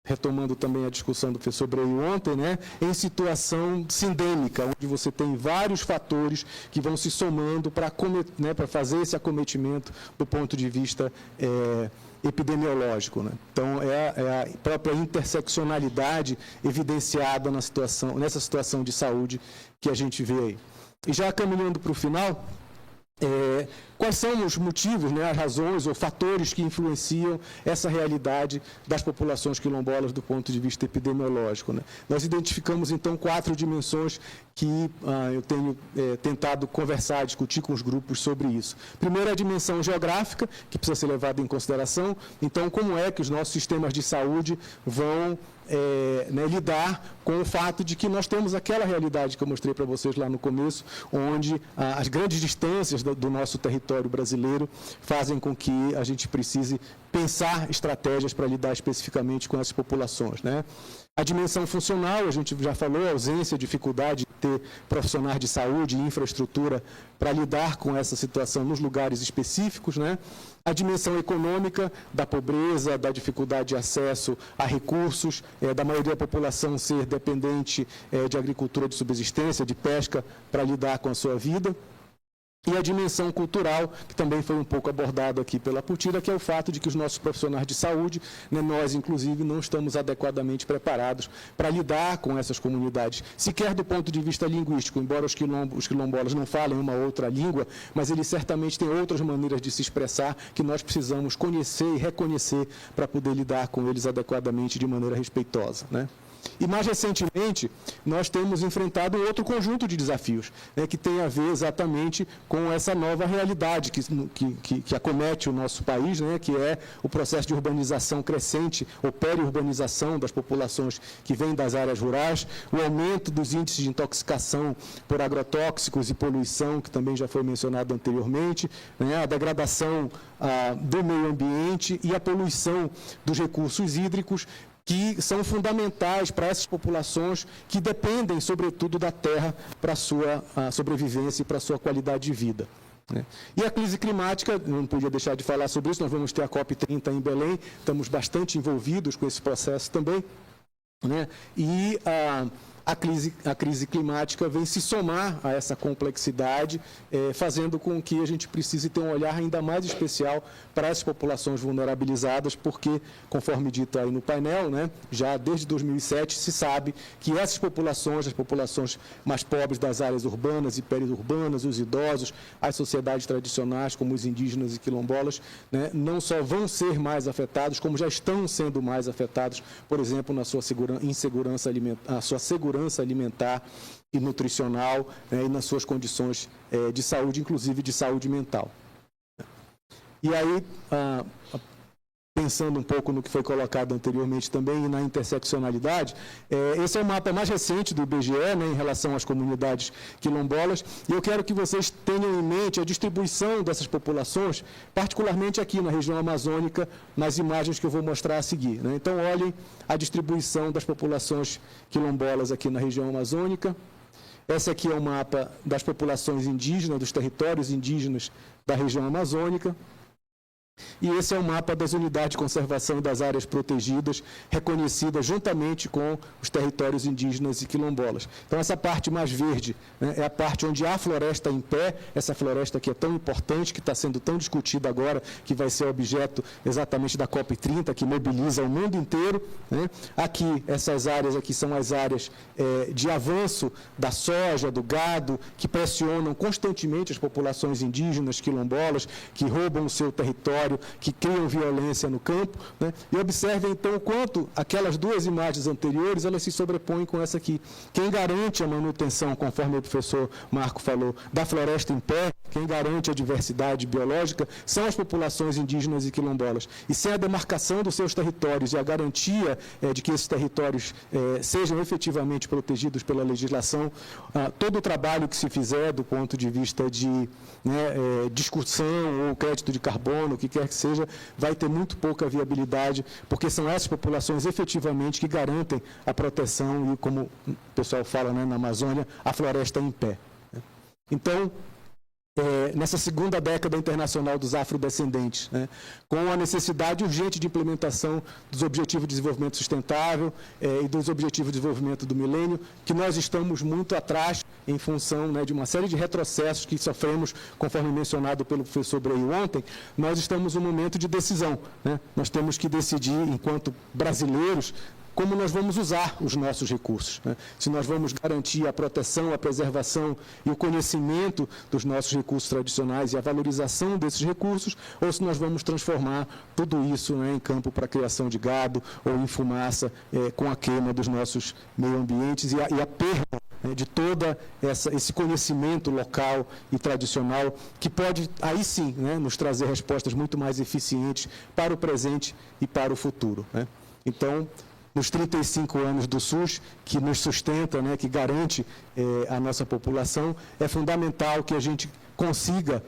retomando também a discussão do professor Breu ontem, né, em situação sindêmica, onde você tem vários fatores que vão se somando para fazer esse acometimento do ponto de vista epidemiológico, né? Então, é a própria interseccionalidade evidenciada nessa situação de saúde que a gente vê aí. E já caminhando para o final, quais são os motivos, né, as razões ou fatores que influenciam essa realidade das populações quilombolas do ponto de vista epidemiológico, né? Nós identificamos, então, 4 dimensões que eu tenho tentado conversar, discutir com os grupos sobre isso. Primeiro, a dimensão geográfica, que precisa ser levada em consideração. Então, como é que os nossos sistemas de saúde vão lidar com o fato de que nós temos aquela realidade que eu mostrei para vocês lá no começo, onde as grandes distâncias do nosso território brasileiro fazem com que a gente precise pensar estratégias para lidar especificamente com essas populações, né? A dimensão funcional, a gente já falou, a ausência, dificuldade de ter profissionais de saúde e infraestrutura para lidar com essa situação nos lugares específicos, né? A dimensão econômica, da pobreza, da dificuldade de acesso a recursos, da maioria da população ser dependente de agricultura de subsistência, de pesca, para lidar com a sua vida. E a dimensão cultural, que também foi um pouco abordada aqui pela Putira, que é o fato de que os nossos profissionais de saúde, né, nós, inclusive, não estamos adequadamente preparados para lidar com essas comunidades, sequer do ponto de vista linguístico, embora os quilombolas não falem uma outra língua, mas eles certamente têm outras maneiras de se expressar que nós precisamos conhecer e reconhecer para poder lidar com eles adequadamente de maneira respeitosa, né? E, mais recentemente, nós temos enfrentado um outro conjunto de desafios, né, que tem a ver exatamente com essa nova realidade que acomete o nosso país, né, que é o processo de urbanização crescente, ou periurbanização das populações que vêm das áreas rurais, o aumento dos índices de intoxicação por agrotóxicos e poluição, que também já foi mencionado anteriormente, né, a degradação do meio ambiente e a poluição dos recursos hídricos, que são fundamentais para essas populações que dependem, sobretudo, da terra para a sua sobrevivência e para a sua qualidade de vida, né? E a crise climática, não podia deixar de falar sobre isso, nós vamos ter a COP30 em Belém, estamos bastante envolvidos com esse processo também, né? E a crise climática vem se somar a essa complexidade, fazendo com que a gente precise ter um olhar ainda mais especial para essas populações vulnerabilizadas, porque, conforme dito aí no painel, né, já desde 2007 se sabe que essas populações, as populações mais pobres das áreas urbanas e periurbanas, os idosos, as sociedades tradicionais, como os indígenas e quilombolas, né, não só vão ser mais afetados, como já estão sendo mais afetados, por exemplo, na sua segurança alimentar e nutricional, né, e nas suas condições de saúde, inclusive de saúde mental. E aí, pensando um pouco no que foi colocado anteriormente também e na interseccionalidade, esse é o mapa mais recente do IBGE, né, em relação às comunidades quilombolas, e eu quero que vocês tenham em mente a distribuição dessas populações, particularmente aqui na região amazônica, nas imagens que eu vou mostrar a seguir, né? Então, olhem a distribuição das populações quilombolas aqui na região amazônica. Esse aqui é o mapa das populações indígenas, dos territórios indígenas da região amazônica. E esse é o mapa das unidades de conservação das áreas protegidas, reconhecidas juntamente com os territórios indígenas e quilombolas. Então, essa parte mais verde, né, é a parte onde há floresta em pé, essa floresta que é tão importante, que está sendo tão discutida agora, que vai ser objeto exatamente da COP30, que mobiliza o mundo inteiro, né? Aqui, essas áreas aqui são as áreas de avanço da soja, do gado, que pressionam constantemente as populações indígenas, quilombolas, que roubam o seu território, que criam violência no campo, né? E observem, então, o quanto aquelas duas imagens anteriores, elas se sobrepõem com essa aqui. Quem garante a manutenção, conforme o professor Marco falou, da floresta em pé, quem garante a diversidade biológica, são as populações indígenas e quilombolas. E sem a demarcação dos seus territórios e a garantia de que esses territórios sejam efetivamente protegidos pela legislação, todo o trabalho que se fizer do ponto de vista de discussão ou crédito de carbono, o que quer que seja, vai ter muito pouca viabilidade, porque são essas populações efetivamente que garantem a proteção e, como o pessoal fala, né, na Amazônia, a floresta em pé. Então, nessa segunda década internacional dos afrodescendentes, né, com a necessidade urgente de implementação dos Objetivos de Desenvolvimento Sustentável e dos Objetivos de Desenvolvimento do Milênio, que nós estamos muito atrás em função, né, de uma série de retrocessos que sofremos, conforme mencionado pelo professor Breil ontem. Nós estamos num momento de decisão, né? Nós temos que decidir, enquanto brasileiros, como nós vamos usar os nossos recursos, né? Se nós vamos garantir a proteção, a preservação e o conhecimento dos nossos recursos tradicionais e a valorização desses recursos, ou se nós vamos transformar tudo isso, né, em campo para a criação de gado ou em fumaça com a queima dos nossos meio ambientes e a perda, né, de todo esse conhecimento local e tradicional que pode, aí sim, né, nos trazer respostas muito mais eficientes para o presente e para o futuro, né? Então, nos 35 anos do SUS, que nos sustenta, né, que garante a nossa população, é fundamental que a gente consiga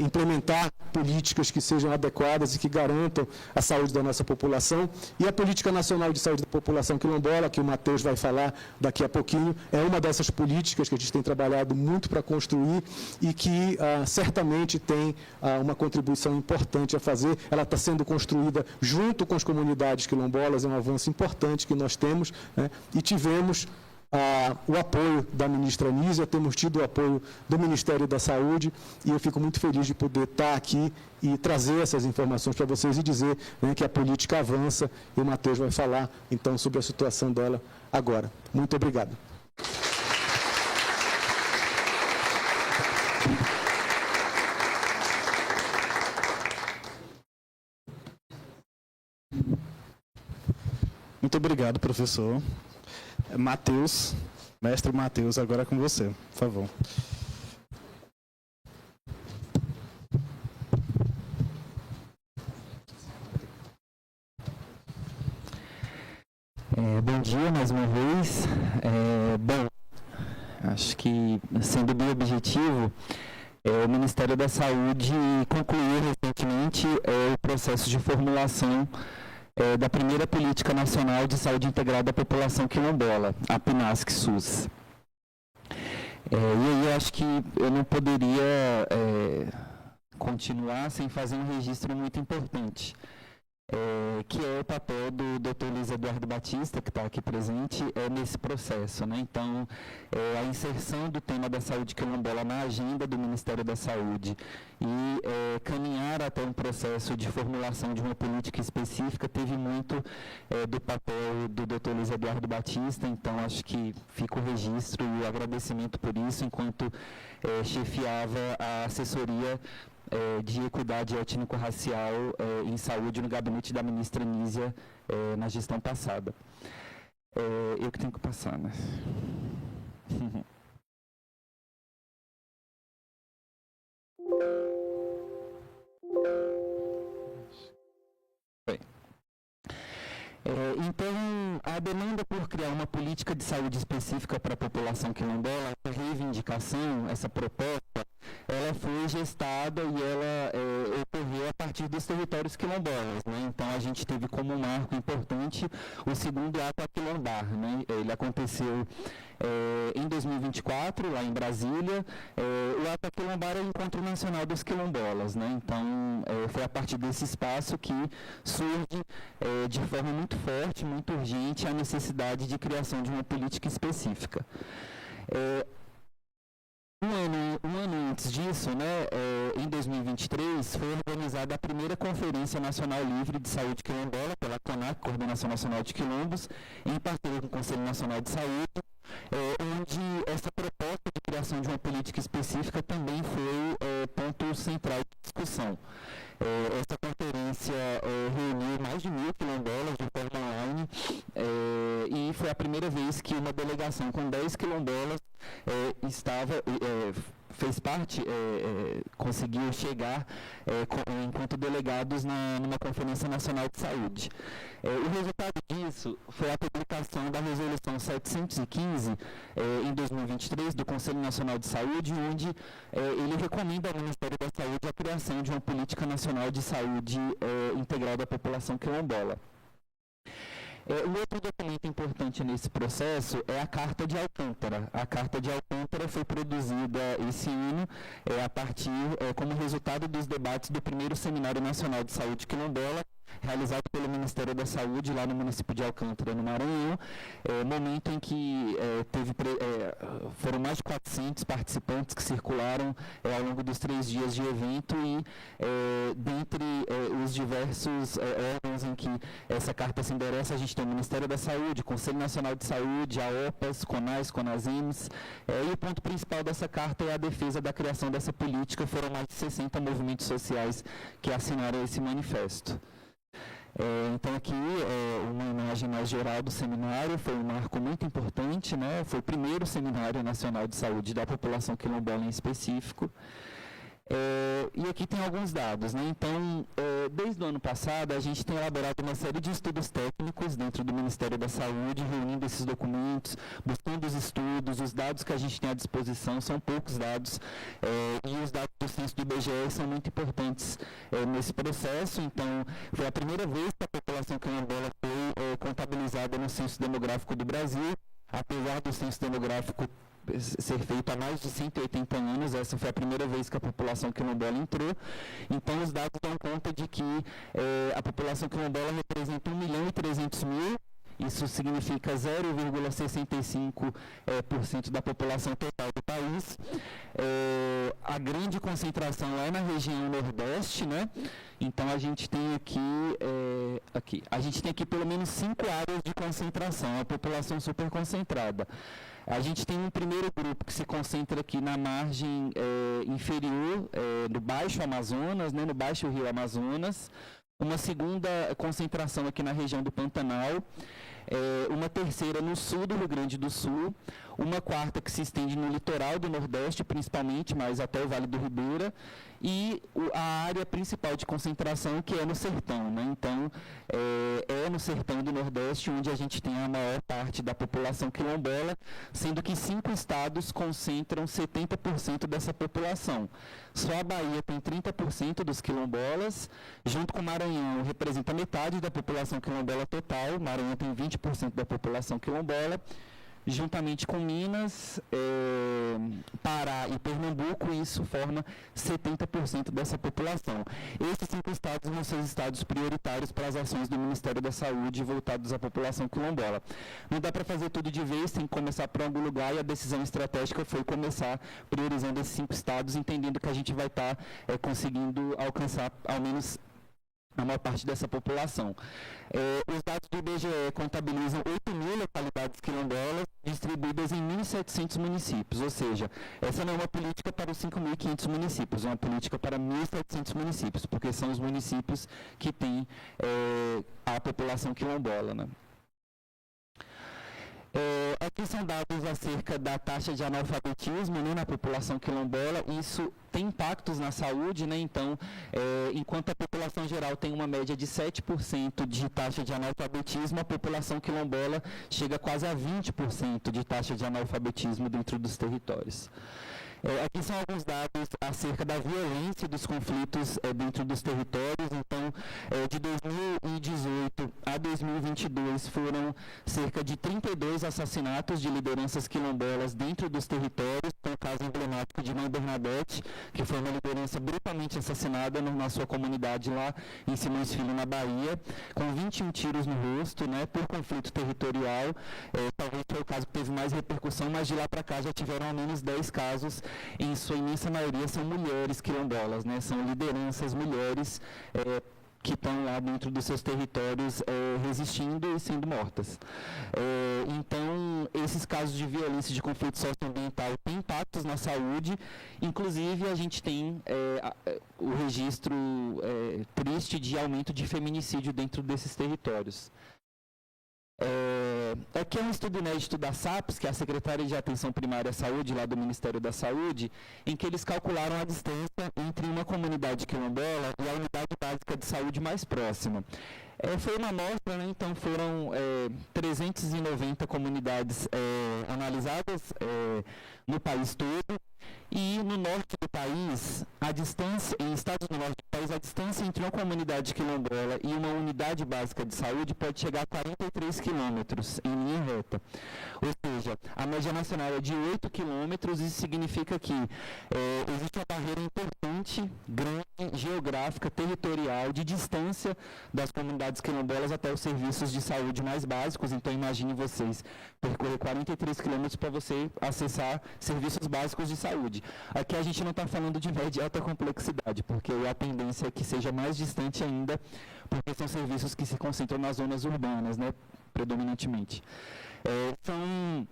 implementar políticas que sejam adequadas e que garantam a saúde da nossa população. E a Política Nacional de Saúde da População Quilombola, que o Matheus vai falar daqui a pouquinho, é uma dessas políticas que a gente tem trabalhado muito para construir e que certamente tem uma contribuição importante a fazer. Ela está sendo construída junto com as comunidades quilombolas, é um avanço importante que nós temos, né? E tivemos o apoio da ministra Nízia, temos tido o apoio do Ministério da Saúde, e eu fico muito feliz de poder estar aqui e trazer essas informações para vocês e dizer, né, que a política avança, e o Matheus vai falar, então, sobre a situação dela agora. Muito obrigado. Muito obrigado, professor. Matheus, mestre Matheus, agora é com você, por favor. Bom dia mais uma vez. Bom, acho que, sendo bem objetivo, o Ministério da Saúde concluiu recentemente o processo de formulação da primeira Política Nacional de Saúde Integrada à População Quilombola, a PNASC-SUS. E aí eu acho que eu não poderia continuar sem fazer um registro muito importante, que é o papel do Dr. Luiz Eduardo Batista, que está aqui presente, nesse processo, né? Então, a inserção do tema da saúde quilombola na agenda do Ministério da Saúde e caminhar até um processo de formulação de uma política específica teve muito do papel do Dr. Luiz Eduardo Batista. Então, acho que fica o registro e o agradecimento por isso, enquanto chefiava a assessoria de equidade étnico-racial em saúde no gabinete da ministra Nízia na gestão passada. Eu que tenho que passar, né? Então, a demanda por criar uma política de saúde específica para a população quilombola, essa reivindicação, essa proposta, ela foi gestada e ela ocorreu a partir dos territórios quilombolas, né? Então, a gente teve como marco importante o segundo ato aquilombar, né? Ele aconteceu em 2024, lá em Brasília. O ato aquilombar é o Encontro Nacional dos Quilombolas, né? Então, foi a partir desse espaço que surge de forma muito forte, muito urgente, a necessidade de criação de uma política específica. Um ano antes disso, né, em 2023, foi organizada a primeira Conferência Nacional Livre de Saúde Quilombola, pela CONAC, Coordenação Nacional de Quilombos, em parceria com o Conselho Nacional de Saúde, onde essa proposta de criação de uma política específica também foi ponto central de discussão. Essa conferência reuniu mais de 1.000 quilombolas de forma online e foi a primeira vez que uma delegação com 10 quilombolas fez parte, conseguiu chegar enquanto delegados numa Conferência Nacional de Saúde. O resultado disso foi a publicação da Resolução 715, em 2023, do Conselho Nacional de Saúde, onde ele recomenda ao Ministério da Saúde a criação de uma política nacional de saúde integrada à população quilombola. Um outro documento importante nesse processo é a Carta de Alcântara. A Carta de Alcântara foi produzida esse ano a partir, como resultado dos debates do primeiro Seminário Nacional de Saúde Quilombola, realizado pelo Ministério da Saúde lá no município de Alcântara, no Maranhão, momento em que foram mais de 400 participantes que circularam ao longo dos 3 dias de evento e dentre os diversos órgãos em que essa carta se endereça, a gente tem o Ministério da Saúde, Conselho Nacional de Saúde, a OPAS, CONAS, CONASIMS, e o ponto principal dessa carta é a defesa da criação dessa política. Foram mais de 60 movimentos sociais que assinaram esse manifesto. Então aqui uma imagem mais geral do seminário. Foi um marco muito importante, né? Foi o primeiro Seminário Nacional de Saúde da população quilombola em específico. E aqui tem alguns dados, né? Então, desde o ano passado, a gente tem elaborado uma série de estudos técnicos dentro do Ministério da Saúde, reunindo esses documentos, buscando os estudos, os dados que a gente tem à disposição, são poucos dados, e os dados do censo do IBGE são muito importantes nesse processo. Então, foi a primeira vez que a população quilombola foi contabilizada no censo demográfico do Brasil, apesar do censo demográfico ser feito há mais de 180 anos, essa foi a primeira vez que a população quilombola entrou. Então, os dados dão conta de que a população quilombola representa 1.300.000, isso significa 0,65% da população total do país. A grande concentração é na região Nordeste, né? Então, a gente tem aqui pelo menos 5 áreas de concentração, a população super concentrada. A gente tem um primeiro grupo que se concentra aqui na margem inferior do Baixo Amazonas, né, no Baixo Rio Amazonas. Uma segunda concentração aqui na região do Pantanal. Uma terceira no sul do Rio Grande do Sul. Uma quarta que se estende no litoral do Nordeste, principalmente, mas até o Vale do Ribeira. E a área principal de concentração, que é no sertão, né? Então, é no sertão do Nordeste onde a gente tem a maior parte da população quilombola, sendo que 5 estados concentram 70% dessa população. Só a Bahia tem 30% dos quilombolas, junto com o Maranhão representa metade da população quilombola total, o Maranhão tem 20% da população quilombola. Juntamente com Minas, Pará e Pernambuco, isso forma 70% dessa população. Esses 5 estados vão ser os estados prioritários para as ações do Ministério da Saúde voltados à população quilombola. Não dá para fazer tudo de vez, tem que começar por algum lugar, e a decisão estratégica foi começar priorizando esses 5 estados, entendendo que a gente vai estar conseguindo alcançar ao menos a maior parte dessa população. Os dados do IBGE contabilizam 8.000 localidades quilombolas distribuídas em 1.700 municípios, ou seja, essa não é uma política para os 5.500 municípios, é uma política para 1.700 municípios, porque são os municípios que têm a população quilombola, né? Aqui são dados acerca da taxa de analfabetismo, né, na população quilombola. Isso tem impactos na saúde, né? Então, enquanto a população geral tem uma média de 7% de taxa de analfabetismo, a população quilombola chega quase a 20% de taxa de analfabetismo dentro dos territórios. Aqui são alguns dados acerca da violência dos conflitos dentro dos territórios. Então, de 2018 a 2022, foram cerca de 32 assassinatos de lideranças quilombolas dentro dos territórios, com o caso emblemático de Mãe Bernadette, que foi uma liderança brutalmente assassinada na sua comunidade lá em Simões Filho, na Bahia, com 21 tiros no rosto, né, por conflito territorial. Talvez foi o caso que teve mais repercussão, mas de lá para cá já tiveram ao menos 10 casos. Em sua imensa maioria são mulheres quilombolas, né? São lideranças mulheres que estão lá dentro dos seus territórios resistindo e sendo mortas. Então, esses casos de violência e de conflito socioambiental têm impactos na saúde. Inclusive, a gente tem o registro triste de aumento de feminicídio dentro desses territórios. Aqui é um estudo inédito da SAPS, que é a Secretaria de Atenção Primária à Saúde, lá do Ministério da Saúde, em que eles calcularam a distância entre uma comunidade quilombola e a unidade básica de saúde mais próxima. Foi uma amostra, né? Então foram 390 comunidades analisadas no país todo. E no norte do país, a distância, em estados do norte do país, a distância entre uma comunidade quilombola e uma unidade básica de saúde pode chegar a 43 quilômetros em linha reta. Ou seja, a média nacional é de 8 quilômetros, isso significa que existe uma barreira importante, grande, geográfica, territorial, de distância das comunidades quilombolas até os serviços de saúde mais básicos. Então, imagine vocês percorrer 43 quilômetros para você acessar serviços básicos de saúde. Aqui a gente não está falando de média e alta complexidade, porque a tendência é que seja mais distante ainda, porque são serviços que se concentram nas zonas urbanas, né, predominantemente. São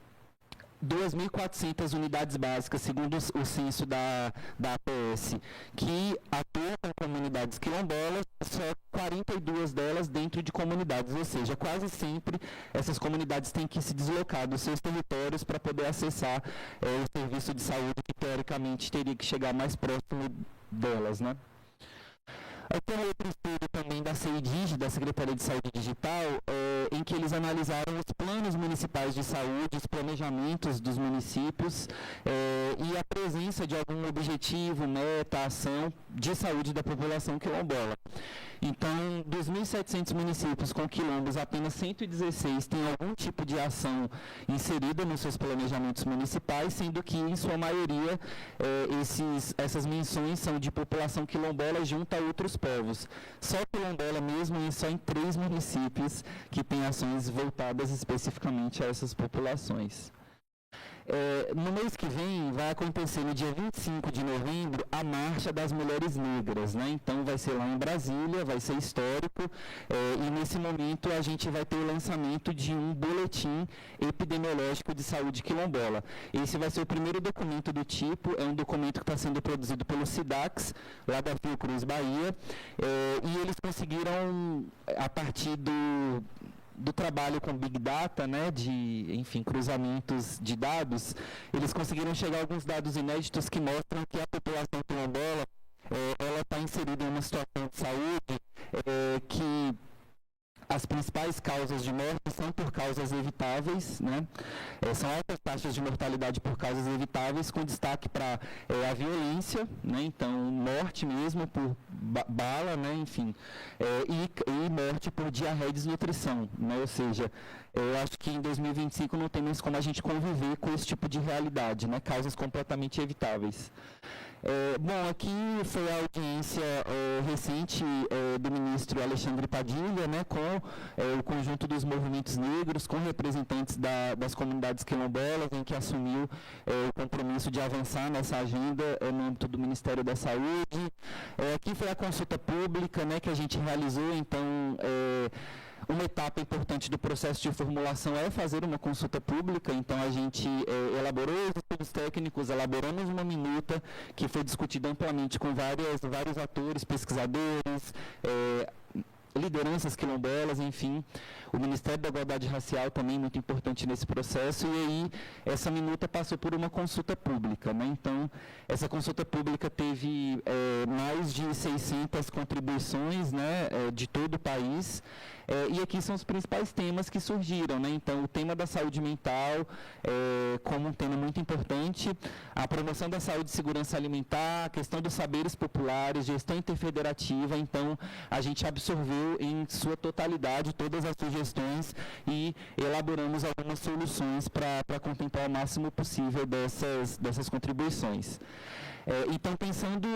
2.400 unidades básicas, segundo o censo da APS, que atuam com comunidades quilombolas, só 42 delas dentro de comunidades, ou seja, quase sempre essas comunidades têm que se deslocar dos seus territórios para poder acessar o serviço de saúde que, teoricamente, teria que chegar mais próximo delas, né? Tem outro estudo também da CEDIG, da Secretaria de Saúde Digital, em que eles analisaram os planos municipais de saúde, os planejamentos dos municípios e a presença de algum objetivo, meta, ação de saúde da população quilombola. Então, dos 1.700 municípios com quilombos, apenas 116 têm algum tipo de ação inserida nos seus planejamentos municipais, sendo que, em sua maioria, essas menções são de população quilombola junto a outros povos. Só quilombola mesmo, e só em 3 municípios que têm ações voltadas especificamente a essas populações. No mês que vem, vai acontecer, no dia 25 de novembro, a Marcha das Mulheres Negras, né? Então, vai ser lá em Brasília, vai ser histórico, e nesse momento a gente vai ter o lançamento de um boletim epidemiológico de saúde quilombola. Esse vai ser o primeiro documento do tipo, é um documento que está sendo produzido pelo SIDAX, lá da Fiocruz, Bahia, e eles conseguiram, a partir do trabalho com Big Data, né, enfim, cruzamentos de dados, eles conseguiram chegar a alguns dados inéditos que mostram que a população quilombola, ela está inserida em uma situação de saúde que as principais causas de morte são por causas evitáveis, né? São altas taxas de mortalidade por causas evitáveis, com destaque para a violência, né? Então, morte mesmo por bala, né? Enfim, e morte por diarreia e desnutrição, né? Ou seja, eu acho que em 2025 não tem mais como a gente conviver com esse tipo de realidade, né? Causas completamente evitáveis. Bom, aqui foi a audiência recente do ministro Alexandre Padilha, né, com o conjunto dos movimentos negros, com representantes das comunidades quilombolas, em que assumiu o compromisso de avançar nessa agenda no âmbito do Ministério da Saúde. Aqui foi a consulta pública, né, que a gente realizou, então... Uma etapa importante do processo de formulação é fazer uma consulta pública, então a gente elaborou os estudos técnicos, elaboramos uma minuta que foi discutida amplamente com vários atores, pesquisadores, lideranças quilombolas, enfim. O Ministério da Igualdade Racial também muito importante nesse processo, e aí essa minuta passou por uma consulta pública, né? Então, essa consulta pública teve mais de 600 contribuições, né, de todo o país, e aqui são os principais temas que surgiram, né? Então, o tema da saúde mental como um tema muito importante, a promoção da saúde e segurança alimentar, a questão dos saberes populares, gestão interfederativa. Então, a gente absorveu em sua totalidade todas as sugestões e elaboramos algumas soluções para contemplar o máximo possível dessas contribuições. Então, pensando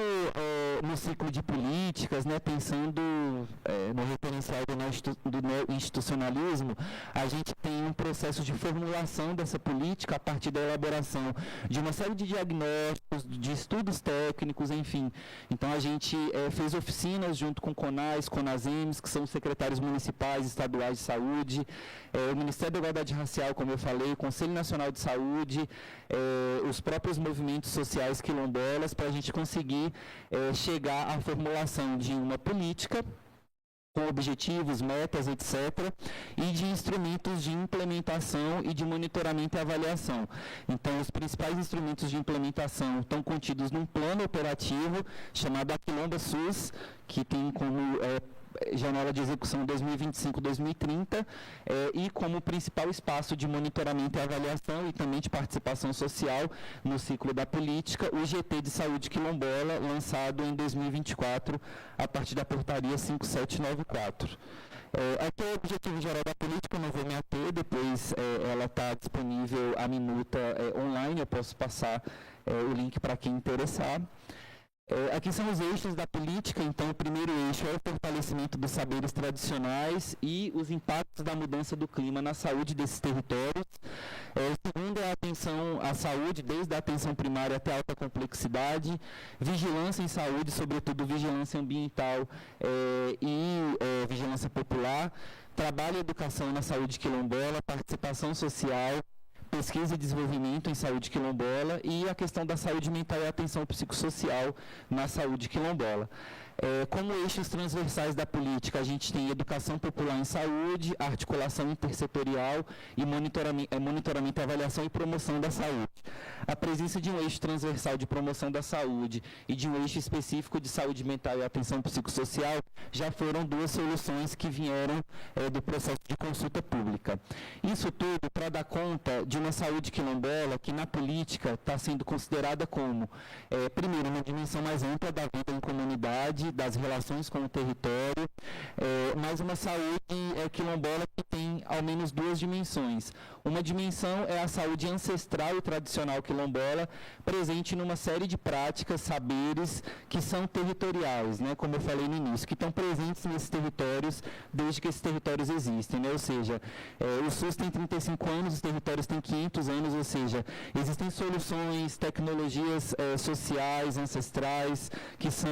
no ciclo de políticas, né, pensando no referencial do institucionalismo, a gente tem um processo de formulação dessa política a partir da elaboração de uma série de diagnósticos, de estudos técnicos, enfim. Então, a gente fez oficinas junto com CONAS, CONASEMS, que são os secretários municipais, estaduais de saúde, o Ministério da Igualdade Racial, como eu falei, o Conselho Nacional de Saúde, os próprios movimentos sociais quilombolas, para a gente conseguir chegar à formulação de uma política com objetivos, metas, etc., e de instrumentos de implementação e de monitoramento e avaliação. Então, os principais instrumentos de implementação estão contidos num plano operativo chamado Aquilomba SUS, que tem como janela de execução 2025-2030, e como principal espaço de monitoramento e avaliação e também de participação social no ciclo da política, o GT de Saúde Quilombola, lançado em 2024, a partir da portaria 5794. Aqui é o objetivo geral da política, eu não vou me ater, depois ela está disponível a minuta online, eu posso passar o link para quem interessar. Aqui são os eixos da política, então o primeiro eixo é o fortalecimento dos saberes tradicionais e os impactos da mudança do clima na saúde desses territórios. O segundo é a atenção à saúde, desde a atenção primária até a alta complexidade, vigilância em saúde, sobretudo vigilância ambiental e vigilância popular, trabalho e educação na saúde quilombola, participação social, pesquisa e desenvolvimento em saúde quilombola e a questão da saúde mental e atenção psicossocial na saúde quilombola. Como eixos transversais da política, a gente tem educação popular em saúde, articulação intersetorial e monitoramento, avaliação e promoção da saúde. A presença de um eixo transversal de promoção da saúde e de um eixo específico de saúde mental e atenção psicossocial já foram duas soluções que vieram do processo de consulta pública. Isso tudo para dar conta de uma saúde quilombola que na política está sendo considerada como, primeiro, uma dimensão mais ampla da vida em comunidade, das relações com o território, mas uma saúde quilombola que tem ao menos duas dimensões. Uma dimensão é a saúde ancestral e tradicional quilombola, presente numa série de práticas, saberes que são territoriais, né, como eu falei no início, que estão presentes nesses territórios desde que esses territórios existem, né, ou seja, o SUS tem 35 anos, os territórios têm 500 anos, ou seja, existem soluções, tecnologias sociais, ancestrais, que são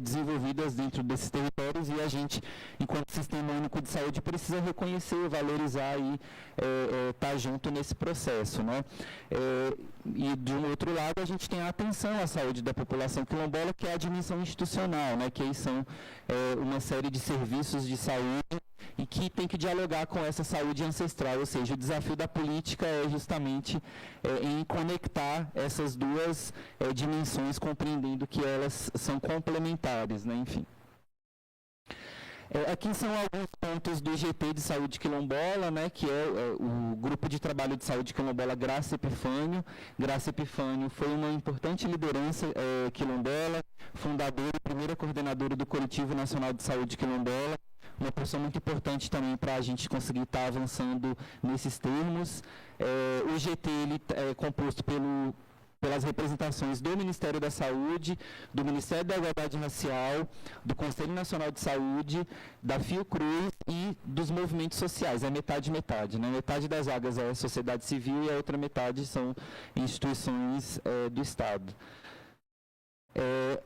desenvolvidas dentro desses territórios e a gente, enquanto Sistema Único de Saúde, precisa reconhecer, valorizar e estar junto nesse processo, né? E de um outro lado a gente tem a atenção à saúde da população quilombola, que é a dimensão institucional, né? Que aí são uma série de serviços de saúde e que tem que dialogar com essa saúde ancestral, ou seja, o desafio da política é justamente em conectar essas duas dimensões, compreendendo que elas são complementares, né? Enfim. Aqui são alguns pontos do GT de Saúde Quilombola, né, que é o Grupo de Trabalho de Saúde Quilombola Graça Epifânio. Graça Epifânio foi uma importante liderança quilombola, fundadora e primeira coordenadora do Coletivo Nacional de Saúde Quilombola, uma pessoa muito importante também para a gente conseguir estar avançando nesses termos. O GT ele é composto pelas representações do Ministério da Saúde, do Ministério da Igualdade Racial, do Conselho Nacional de Saúde, da Fiocruz e dos movimentos sociais. É metade, né? Metade das vagas é a sociedade civil e a outra metade são instituições do Estado.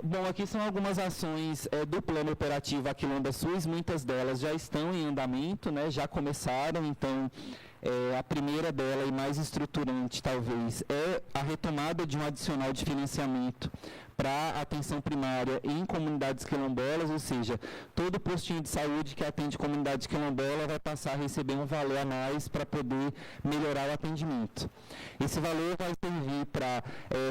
Bom, aqui são algumas ações do Plano Operativo Aquilomba SUS, muitas delas já estão em andamento, né? Já começaram, então a primeira dela e mais estruturante, talvez, é a retomada de um adicional de financiamento para atenção primária em comunidades quilombolas, ou seja, todo postinho de saúde que atende comunidade quilombola vai passar a receber um valor a mais para poder melhorar o atendimento. Esse valor vai servir para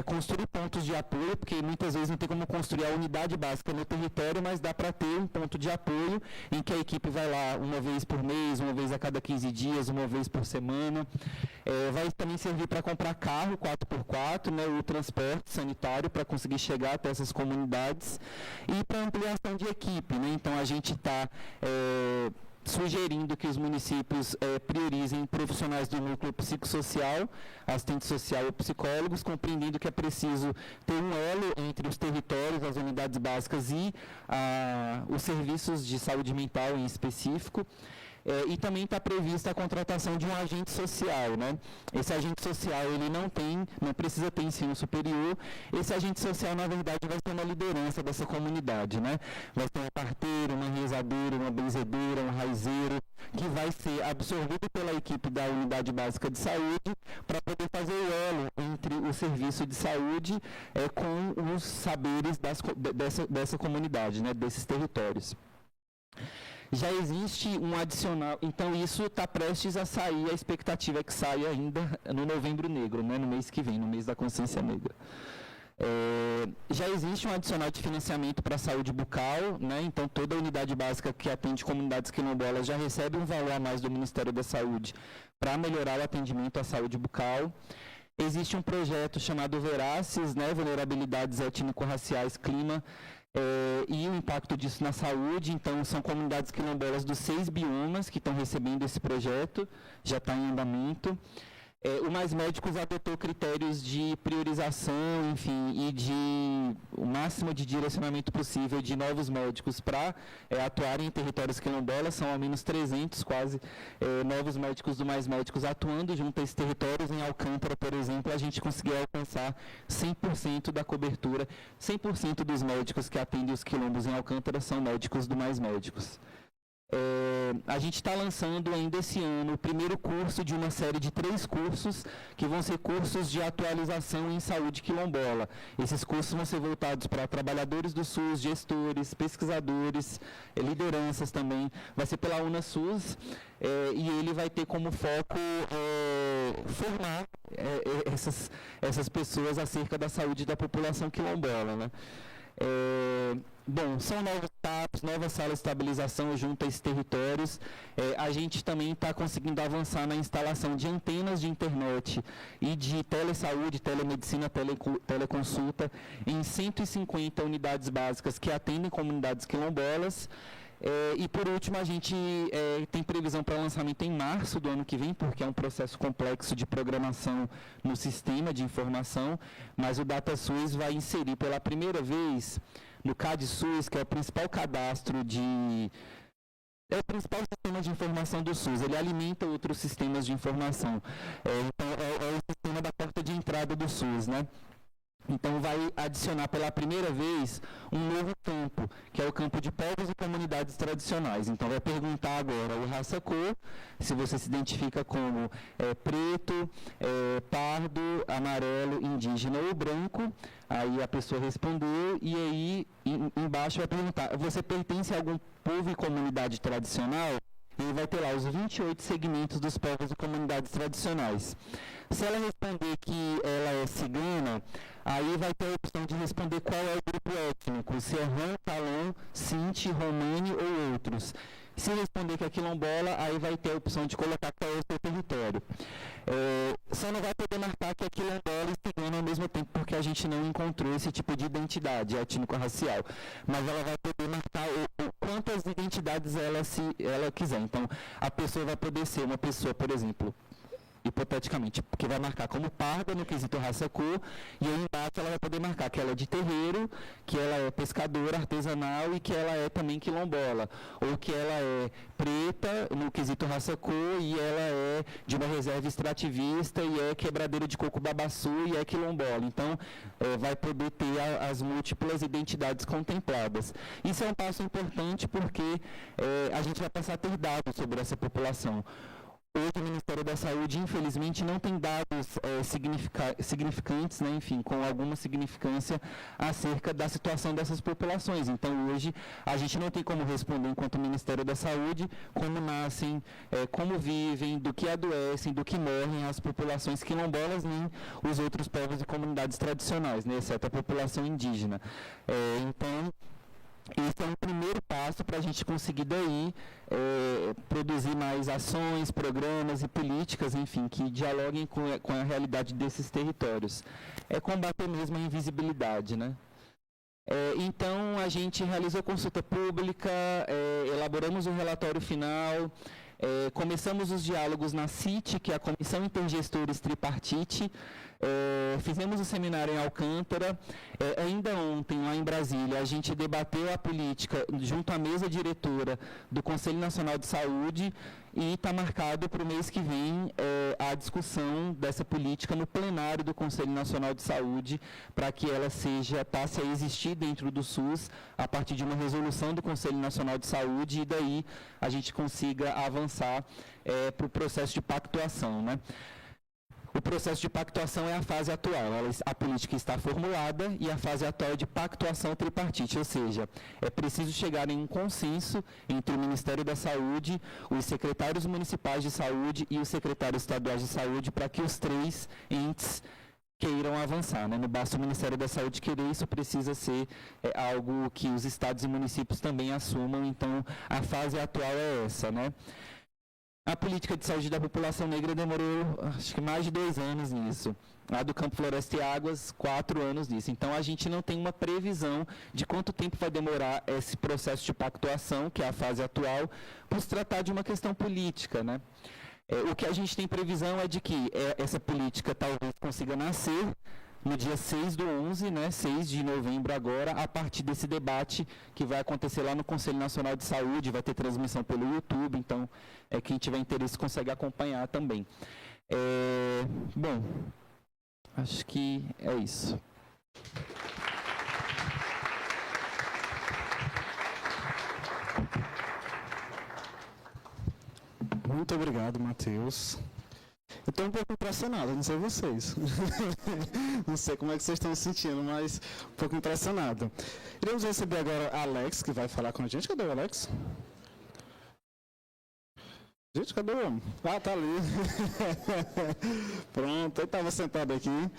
construir pontos de apoio, porque muitas vezes não tem como construir a unidade básica no território, mas dá para ter um ponto de apoio em que a equipe vai lá uma vez por mês, uma vez a cada 15 dias, uma vez por semana. Vai também servir para comprar carro 4x4, né, o transporte sanitário para conseguir chegar até essas comunidades e para ampliação de equipe, né? Então a gente está sugerindo que os municípios priorizem profissionais do núcleo psicossocial, assistente social ou psicólogos, compreendendo que é preciso ter um elo entre os territórios, as unidades básicas e os serviços de saúde mental em específico. E também está prevista a contratação de um agente social, né? Esse agente social, ele não precisa ter ensino superior. Esse agente social, na verdade, vai ser uma liderança dessa comunidade, né? Vai ser uma parteira, uma rezadora, uma benzedora, um raizeiro, que vai ser absorvido pela equipe da unidade básica de saúde para poder fazer o elo entre o serviço de saúde com os saberes dessa comunidade, né? Desses territórios. Já existe um adicional, então isso está prestes a sair, a expectativa é que saia ainda no Novembro Negro, né, no mês que vem, no mês da Consciência Negra. Já existe um adicional de financiamento para a saúde bucal, né? Então toda unidade básica que atende comunidades quilombolas já recebe um valor a mais do Ministério da Saúde para melhorar o atendimento à saúde bucal. Existe um projeto chamado Veraces, né? Vulnerabilidades étnico-raciais, clima e o impacto disso na saúde. Então são comunidades quilombolas dos 6 biomas que estão recebendo esse projeto, já está em andamento. O Mais Médicos adotou critérios de priorização, enfim, e de o máximo de direcionamento possível de novos médicos para atuarem em territórios quilombolas. São ao menos 300 quase novos médicos do Mais Médicos atuando junto a esses territórios. Em Alcântara, por exemplo, a gente conseguiu alcançar 100% da cobertura, 100% dos médicos que atendem os quilombos em Alcântara são médicos do Mais Médicos. A gente está lançando ainda esse ano o primeiro curso de uma série de 3 cursos que vão ser cursos de atualização em saúde quilombola. Esses cursos vão ser voltados para trabalhadores do SUS, gestores, pesquisadores, lideranças também. Vai ser pela UnaSUS e ele vai ter como foco formar essas pessoas acerca da saúde da população quilombola, né? Bom, são novos TAPs, novas salas de estabilização junto a esses territórios. A gente também está conseguindo avançar na instalação de antenas de internet e de telesaúde, telemedicina, teleconsulta em 150 unidades básicas que atendem comunidades quilombolas. E, por último, a gente tem previsão para lançamento em março do ano que vem, porque é um processo complexo de programação no sistema de informação, mas o DataSUS vai inserir pela primeira vez no CADSUS, que é o principal cadastro é o principal sistema de informação do SUS. Ele alimenta outros sistemas de informação. Então, é o sistema da porta de entrada do SUS, né? Então, vai adicionar pela primeira vez um novo campo, que é o campo de povos e comunidades tradicionais. Então, vai perguntar agora o raça-cor, se você se identifica como preto, pardo, amarelo, indígena ou branco. Aí a pessoa respondeu e aí embaixo vai perguntar, você pertence a algum povo e comunidade tradicional? E vai ter lá os 28 segmentos dos povos e comunidades tradicionais. Se ela responder que ela é cigana, aí vai ter a opção de responder qual é o grupo étnico, se é Rom, Talon, Sinti, Romani ou outros. Se responder que é quilombola, aí vai ter a opção de colocar qual é o seu território. Só não vai poder marcar que é quilombola e cigana ao mesmo tempo, porque a gente não encontrou esse tipo de identidade étnico-racial. Mas ela vai poder marcar quantas identidades ela quiser. Então, a pessoa vai poder ser uma pessoa, por exemplo, hipoteticamente, que vai marcar como parda no quesito raça-cor, e aí embaixo ela vai poder marcar que ela é de terreiro, que ela é pescadora artesanal e que ela é também quilombola, ou que ela é preta no quesito raça-cor e ela é de uma reserva extrativista e é quebradeira de coco babaçu e é quilombola. Então, vai poder ter as múltiplas identidades contempladas. Isso é um passo importante porque a gente vai passar a ter dados sobre essa população. Hoje o Ministério da Saúde, infelizmente, não tem dados significantes, né, enfim, com alguma significância acerca da situação dessas populações. Então, hoje, a gente não tem como responder, enquanto Ministério da Saúde, como nascem, como vivem, do que adoecem, do que morrem as populações quilombolas, nem os outros povos e comunidades tradicionais, né, exceto a população indígena. Então, esse é um primeiro passo para a gente conseguir daí produzir mais ações, programas e políticas, enfim, que dialoguem com a realidade desses territórios. É combater mesmo a invisibilidade, né? Então, a gente realizou consulta pública, elaboramos o relatório final, começamos os diálogos na CIT, que é a Comissão Intergestores Tripartite. Fizemos o seminário em Alcântara. Ainda ontem, lá em Brasília, a gente debateu a política junto à mesa diretora do Conselho Nacional de Saúde e está marcado para o mês que vem a discussão dessa política no plenário do Conselho Nacional de Saúde, para que ela passe a existir dentro do SUS a partir de uma resolução do Conselho Nacional de Saúde e daí a gente consiga avançar para o processo de pactuação, né? O processo de pactuação é a fase atual. A política está formulada e a fase atual é de pactuação tripartite, ou seja, é preciso chegar em um consenso entre o Ministério da Saúde, os secretários municipais de saúde e os secretários estaduais de saúde para que os 3 entes queiram avançar, né? Não basta o Ministério da Saúde querer, isso precisa ser algo que os estados e municípios também assumam, então a fase atual é essa, né? A política de saúde da população negra demorou, acho que mais de 2 anos nisso. A do Campo Floresta e Águas, 4 anos nisso. Então, a gente não tem uma previsão de quanto tempo vai demorar esse processo de pactuação, que é a fase atual, por se tratar de uma questão política, né? O que a gente tem previsão é de que essa política talvez consiga nascer no dia 6/11, né, 6 de novembro agora, a partir desse debate que vai acontecer lá no Conselho Nacional de Saúde, vai ter transmissão pelo YouTube, então quem tiver interesse consegue acompanhar também. Bom, acho que é isso. Muito obrigado, Matheus. Eu estou um pouco impressionado, não sei vocês. Não sei como é que vocês estão se sentindo, mas um pouco impressionado. Iremos receber agora a Alex, que vai falar com a gente. Cadê o Alex? Gente, cadê o homem? Ah, tá ali. Pronto, ele estava sentado aqui.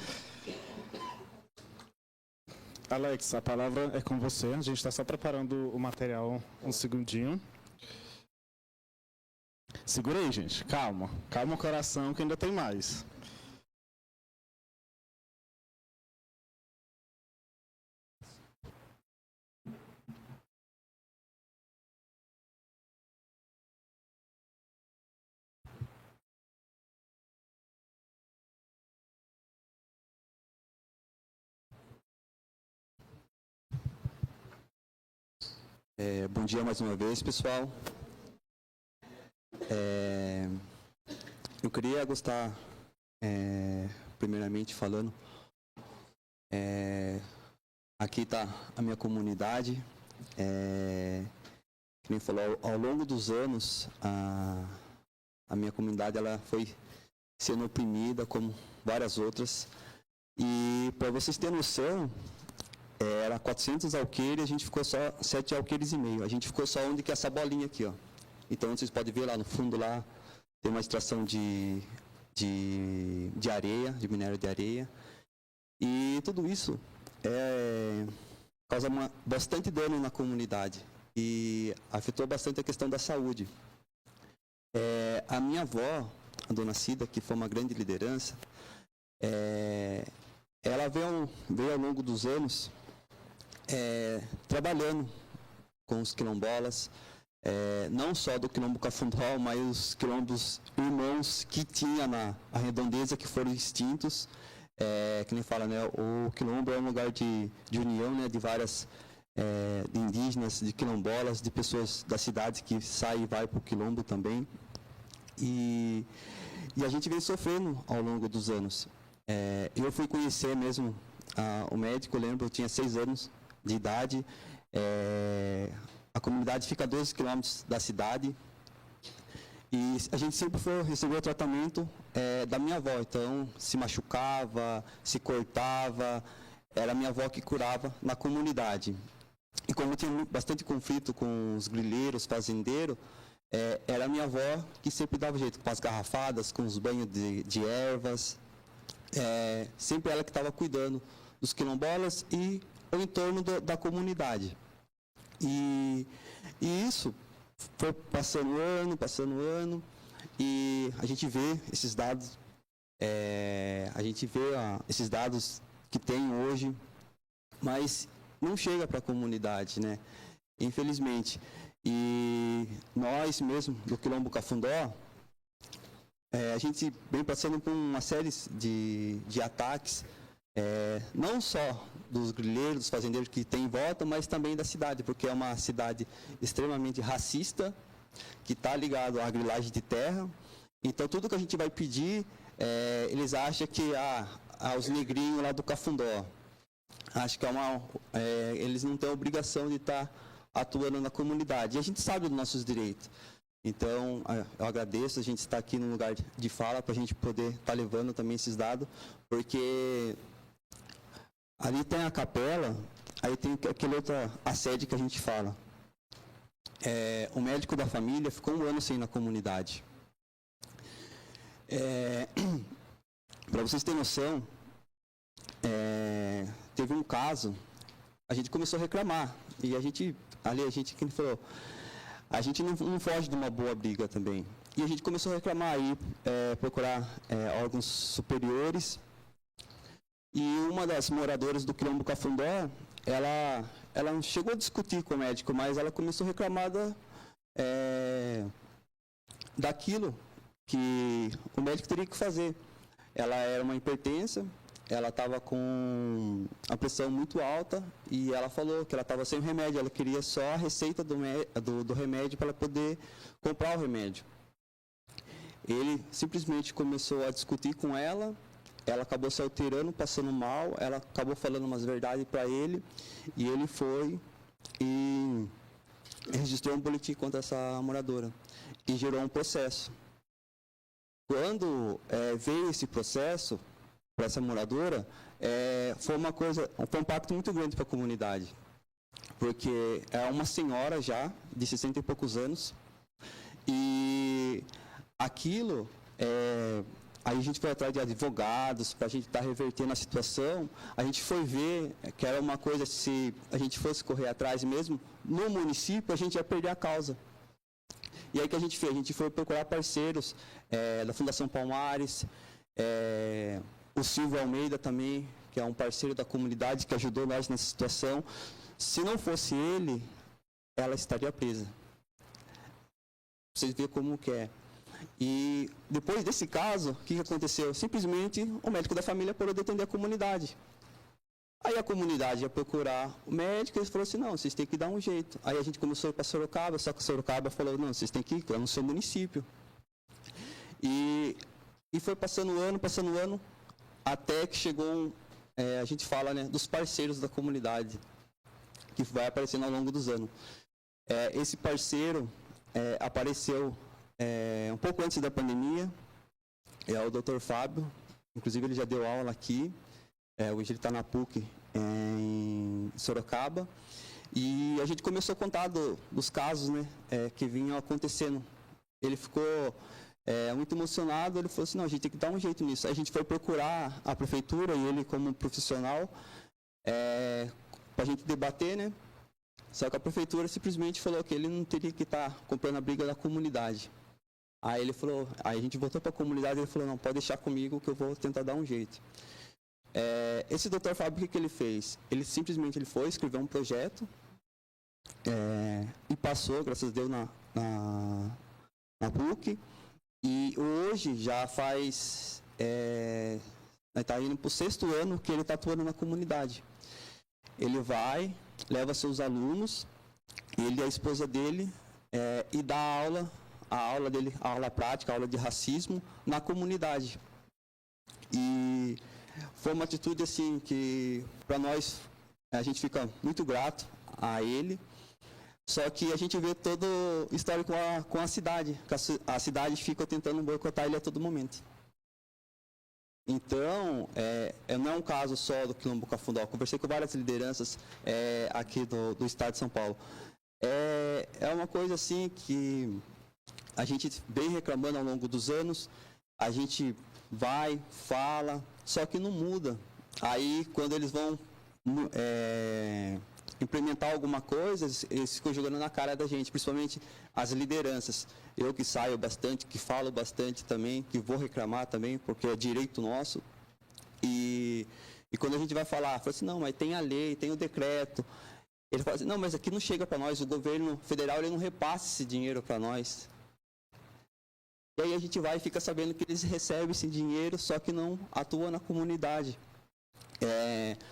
Alex, a palavra é com você. A gente está só preparando o material um segundinho. Segura aí, gente. Calma. Calma o coração que ainda tem mais. Bom dia mais uma vez, pessoal. Eu queria primeiramente falando, aqui está a minha comunidade, que nem falou, ao longo dos anos, a minha comunidade ela foi sendo oprimida, como várias outras, e para vocês terem noção, era 400 alqueires, a gente ficou só 7 alqueires e meio, a gente ficou só onde que é essa bolinha aqui, ó. Então, vocês podem ver lá no fundo, lá tem uma extração de areia, de minério de areia. E tudo isso causa bastante dano na comunidade e afetou bastante a questão da saúde. A minha avó, a dona Cida, que foi uma grande liderança, ela veio ao longo dos anos trabalhando com os quilombolas, não só do Quilombo Cafundó, mas os quilombos irmãos que tinha na redondeza, que foram extintos. Que nem fala, né, o quilombo é um lugar de união, né, de várias de indígenas, de quilombolas, de pessoas da cidade que saem e vai para o quilombo também. E a gente vem sofrendo ao longo dos anos. Eu fui conhecer mesmo o médico, eu lembro, eu tinha 6 anos de idade. A comunidade fica a 12 quilômetros da cidade e a gente sempre recebeu o tratamento da minha avó. Então, se machucava, se cortava, era a minha avó que curava na comunidade. E como tinha bastante conflito com os grileiros, fazendeiros, era a minha avó que sempre dava jeito com as garrafadas, com os banhos de ervas. Sempre ela que estava cuidando dos quilombolas e o entorno da comunidade. E isso foi passando ano, e a gente vê esses dados, esses dados que tem hoje, mas não chega para a comunidade, né? Infelizmente. E nós mesmo, do Quilombo Cafundó, a gente vem passando por uma série de ataques, não só dos grileiros, dos fazendeiros que tem em volta, mas também da cidade, porque é uma cidade extremamente racista, que está ligado à grilagem de terra. Então, tudo que a gente vai pedir, eles acham que os negrinhos lá do Cafundó, acho que eles não têm a obrigação de estar atuando na comunidade. E a gente sabe dos nossos direitos. Então, eu agradeço, a gente está aqui no lugar de fala para a gente poder estar levando também esses dados, porque ali tem a capela, aí tem aquele outra a sede que a gente fala. O médico da família ficou 1 ano sem ir na comunidade. Para vocês terem noção, teve um caso, a gente começou a reclamar. E a gente, quem falou, a gente não foge de uma boa briga também. E a gente começou a reclamar aí, procurar órgãos superiores. E uma das moradoras do Quilombo Cafundó, ela não chegou a discutir com o médico, mas ela começou a reclamar daquilo que o médico teria que fazer. Ela era uma hipertensa, ela estava com a pressão muito alta e ela falou que ela estava sem remédio, ela queria só a receita do remédio para ela poder comprar o remédio. Ele simplesmente começou a discutir com ela, ela acabou se alterando, passando mal, ela acabou falando umas verdades para ele e ele foi e registrou um boletim contra essa moradora e gerou um processo. Quando veio esse processo para essa moradora, foi um impacto muito grande para a comunidade, porque é uma senhora já de 60 e poucos anos e aquilo, aí a gente foi atrás de advogados para a gente estar revertendo a situação. A gente foi ver que era uma coisa, se a gente fosse correr atrás mesmo, no município a gente ia perder a causa. E aí o que a gente fez? A gente foi procurar parceiros da Fundação Palmares, o Silvio Almeida também, que é um parceiro da comunidade que ajudou nós nessa situação. Se não fosse ele, ela estaria presa. Vocês verem como que é. E depois desse caso, o que aconteceu? Simplesmente o médico da família parou de atender a comunidade. Aí a comunidade ia procurar o médico e eles falaram assim, não, vocês têm que dar um jeito. Aí a gente começou a ir para Sorocaba, só que Sorocaba falou, não, vocês têm que ir no seu município. E foi passando o ano, até que chegou, a gente fala, né, dos parceiros da comunidade, que vai aparecendo ao longo dos anos. Esse parceiro apareceu um pouco antes da pandemia, é o Dr. Fábio, inclusive ele já deu aula aqui, hoje ele está na PUC em Sorocaba, e a gente começou a contar dos casos, né, que vinham acontecendo. Ele ficou muito emocionado, ele falou assim, não, a gente tem que dar um jeito nisso. Aí a gente foi procurar a prefeitura e ele como profissional para a gente debater, né, só que a prefeitura simplesmente falou que ele não teria que estar comprando a briga da comunidade. Aí ele falou, aí a gente voltou para a comunidade e ele falou, não, pode deixar comigo que eu vou tentar dar um jeito. Esse Dr. Fábio, o que ele fez? Ele simplesmente foi escrever um projeto e passou, graças a Deus, na PUC. E hoje já faz, está indo para o 6º ano que ele está atuando na comunidade. Ele vai, leva seus alunos, ele e a esposa dele, e dá a aula dele, a aula prática, a aula de racismo na comunidade. E foi uma atitude assim que para nós a gente fica muito grato a ele. Só que a gente vê todo o histórico com a cidade, que a cidade fica tentando boicotar ele a todo momento. Então, não é um caso só do Quilombo Cafundó. Eu conversei com várias lideranças aqui do estado de São Paulo. É uma coisa assim que a gente vem reclamando ao longo dos anos, a gente vai, fala, só que não muda. Aí, quando eles vão implementar alguma coisa, eles ficam jogando na cara da gente, principalmente as lideranças. Eu que saio bastante, que falo bastante também, que vou reclamar também, porque é direito nosso. E quando a gente vai falar, fala assim, não, mas tem a lei, tem o decreto. Ele fala assim, não, mas aqui não chega para nós, o governo federal ele não repassa esse dinheiro para nós. E aí a gente vai e fica sabendo que eles recebem esse dinheiro, só que não atuam na comunidade.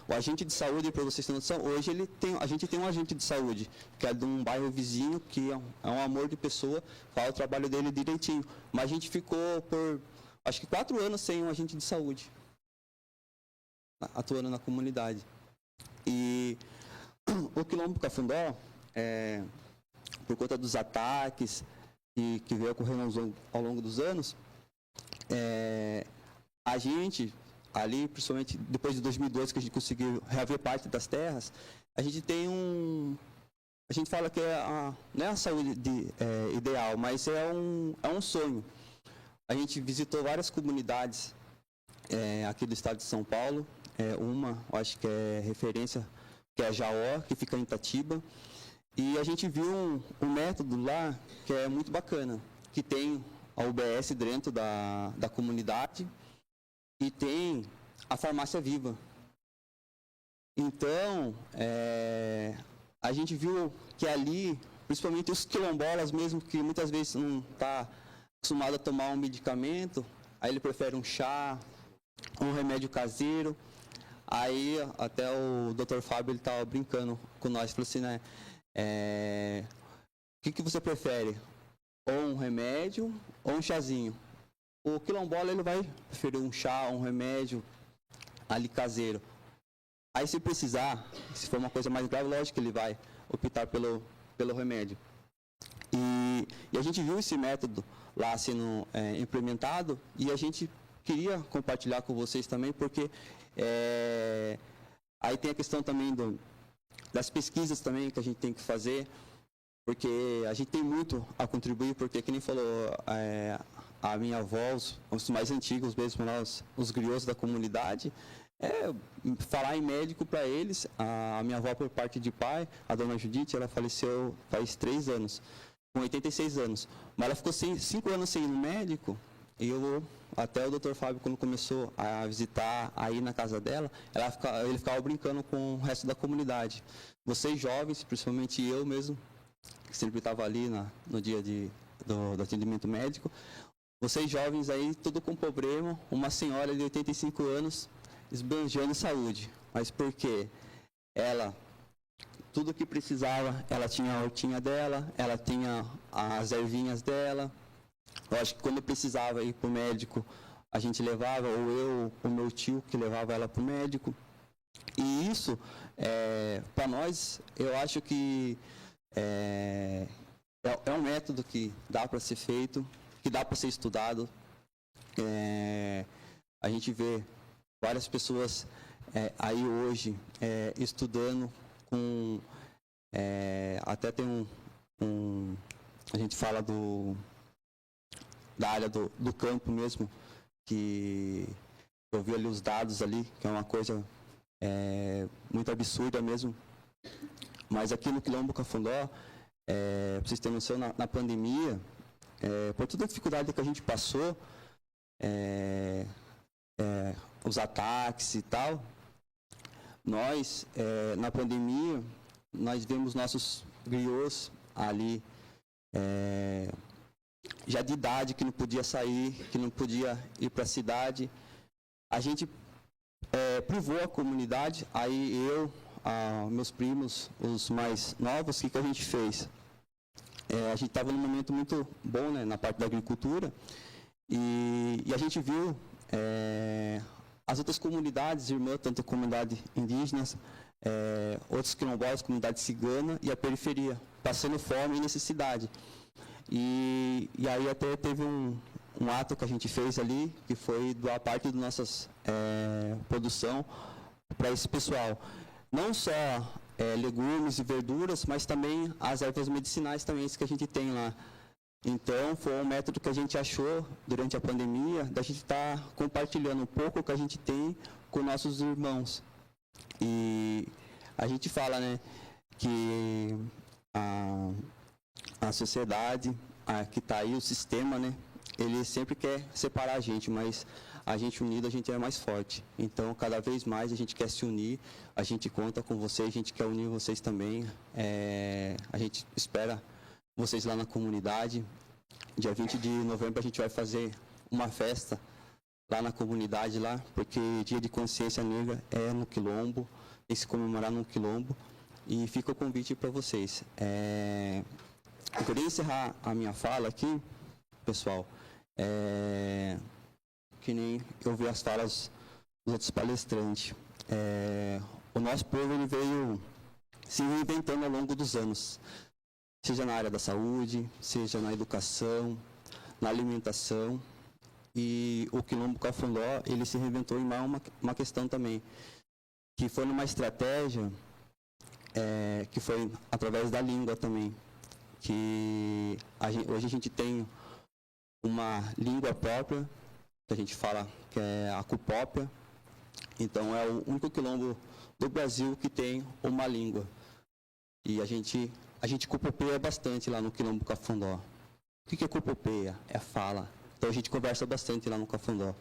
O agente de saúde, para vocês terem noção, hoje a gente tem um agente de saúde, que é de um bairro vizinho, que é um amor de pessoa, faz o trabalho dele direitinho. Mas a gente ficou por, acho que 4 anos sem um agente de saúde, atuando na comunidade. E o Quilombo Cafundó, por conta dos ataques que veio ocorrendo ao longo dos anos, a gente, ali, principalmente depois de 2002, que a gente conseguiu reaver parte das terras, a gente tem a gente fala que não é a saúde ideal, mas é um sonho. A gente visitou várias comunidades aqui do estado de São Paulo, eu acho que é referência, que é a Jaó, que fica em Itatiba. E a gente viu um método lá que é muito bacana, que tem a UBS dentro da comunidade e tem a farmácia viva. Então, a gente viu que ali, principalmente os quilombolas mesmo, que muitas vezes não está acostumado a tomar um medicamento, aí ele prefere um chá, um remédio caseiro. Aí até o Dr. Fábio ele estava brincando com nós, falou assim, né? O que você prefere? Ou um remédio ou um chazinho? O quilombola ele vai preferir um chá, um remédio ali caseiro. Aí se precisar, se for uma coisa mais grave, lógico que ele vai optar pelo remédio. E a gente viu esse método lá sendo implementado e a gente queria compartilhar com vocês também, porque aí tem a questão também das pesquisas também que a gente tem que fazer, porque a gente tem muito a contribuir, porque, que nem falou a minha avó, os mais antigos mesmo, os griots da comunidade, falar em médico para eles. A minha avó, por parte de pai, a dona Judite, ela faleceu faz 3 anos, com 86 anos. Mas ela ficou 5 anos sem ir no médico, e até o Dr. Fábio, quando começou a visitar, aí na casa dela, ele ficava brincando com o resto da comunidade. Vocês jovens, principalmente eu mesmo, que sempre estava ali no dia do atendimento médico, vocês jovens aí, tudo com problema, uma senhora de 85 anos, esbanjando saúde. Mas por quê? Ela, tudo que precisava, ela tinha a hortinha dela, ela tinha as ervinhas dela. Eu acho que quando precisava ir para o médico, a gente levava, ou eu, o meu tio, que levava ela para o médico. E isso, para nós, eu acho que é um método que dá para ser feito, que dá para ser estudado. A gente vê várias pessoas aí hoje estudando com... até tem a gente fala da área do campo mesmo, que eu vi ali os dados ali, que é uma coisa muito absurda mesmo. Mas aqui no Quilombo Cafundó, para vocês terem noção, na pandemia, por toda a dificuldade que a gente passou, os ataques e tal, nós, na pandemia, nós vemos nossos griots ali, já de idade, que não podia sair, que não podia ir para a cidade. A gente privou a comunidade, aí meus primos, os mais novos, o que a gente fez? A gente estava num momento muito bom, né, na parte da agricultura, e a gente viu as outras comunidades irmãs, tanto a comunidade indígenas, outros quilombolas, comunidade cigana e a periferia, passando fome e necessidade. E aí até teve um ato que a gente fez ali, que foi doar parte da nossa produção para esse pessoal. Não só legumes e verduras, mas também as ervas medicinais também que a gente tem lá. Então, foi um método que a gente achou durante a pandemia, da gente estar compartilhando um pouco o que a gente tem com nossos irmãos. E a gente fala, né, que a sociedade que está aí, o sistema, né, ele sempre quer separar a gente, mas a gente unido, a gente é mais forte. Então, cada vez mais a gente quer se unir, a gente conta com vocês, a gente quer unir vocês também. A gente espera vocês lá na comunidade. Dia 20 de novembro a gente vai fazer uma festa lá na comunidade, lá, porque Dia de Consciência Negra é no Quilombo, tem que se comemorar no Quilombo. E fica o convite para vocês. Eu queria encerrar a minha fala aqui, pessoal, que nem eu vi as falas dos outros palestrantes. O nosso povo ele veio se reinventando ao longo dos anos, seja na área da saúde, seja na educação, na alimentação. E o Quilombo Cafundó, ele se reinventou em uma questão também, que foi numa estratégia que foi através da língua também, que hoje a gente tem uma língua própria, que a gente fala que é a cupópia, Então, é o único quilombo do Brasil que tem uma língua. E a gente cupupeia bastante lá no quilombo Cafundó. O que é cupupeia? É fala. Então, a gente conversa bastante lá no Cafundó.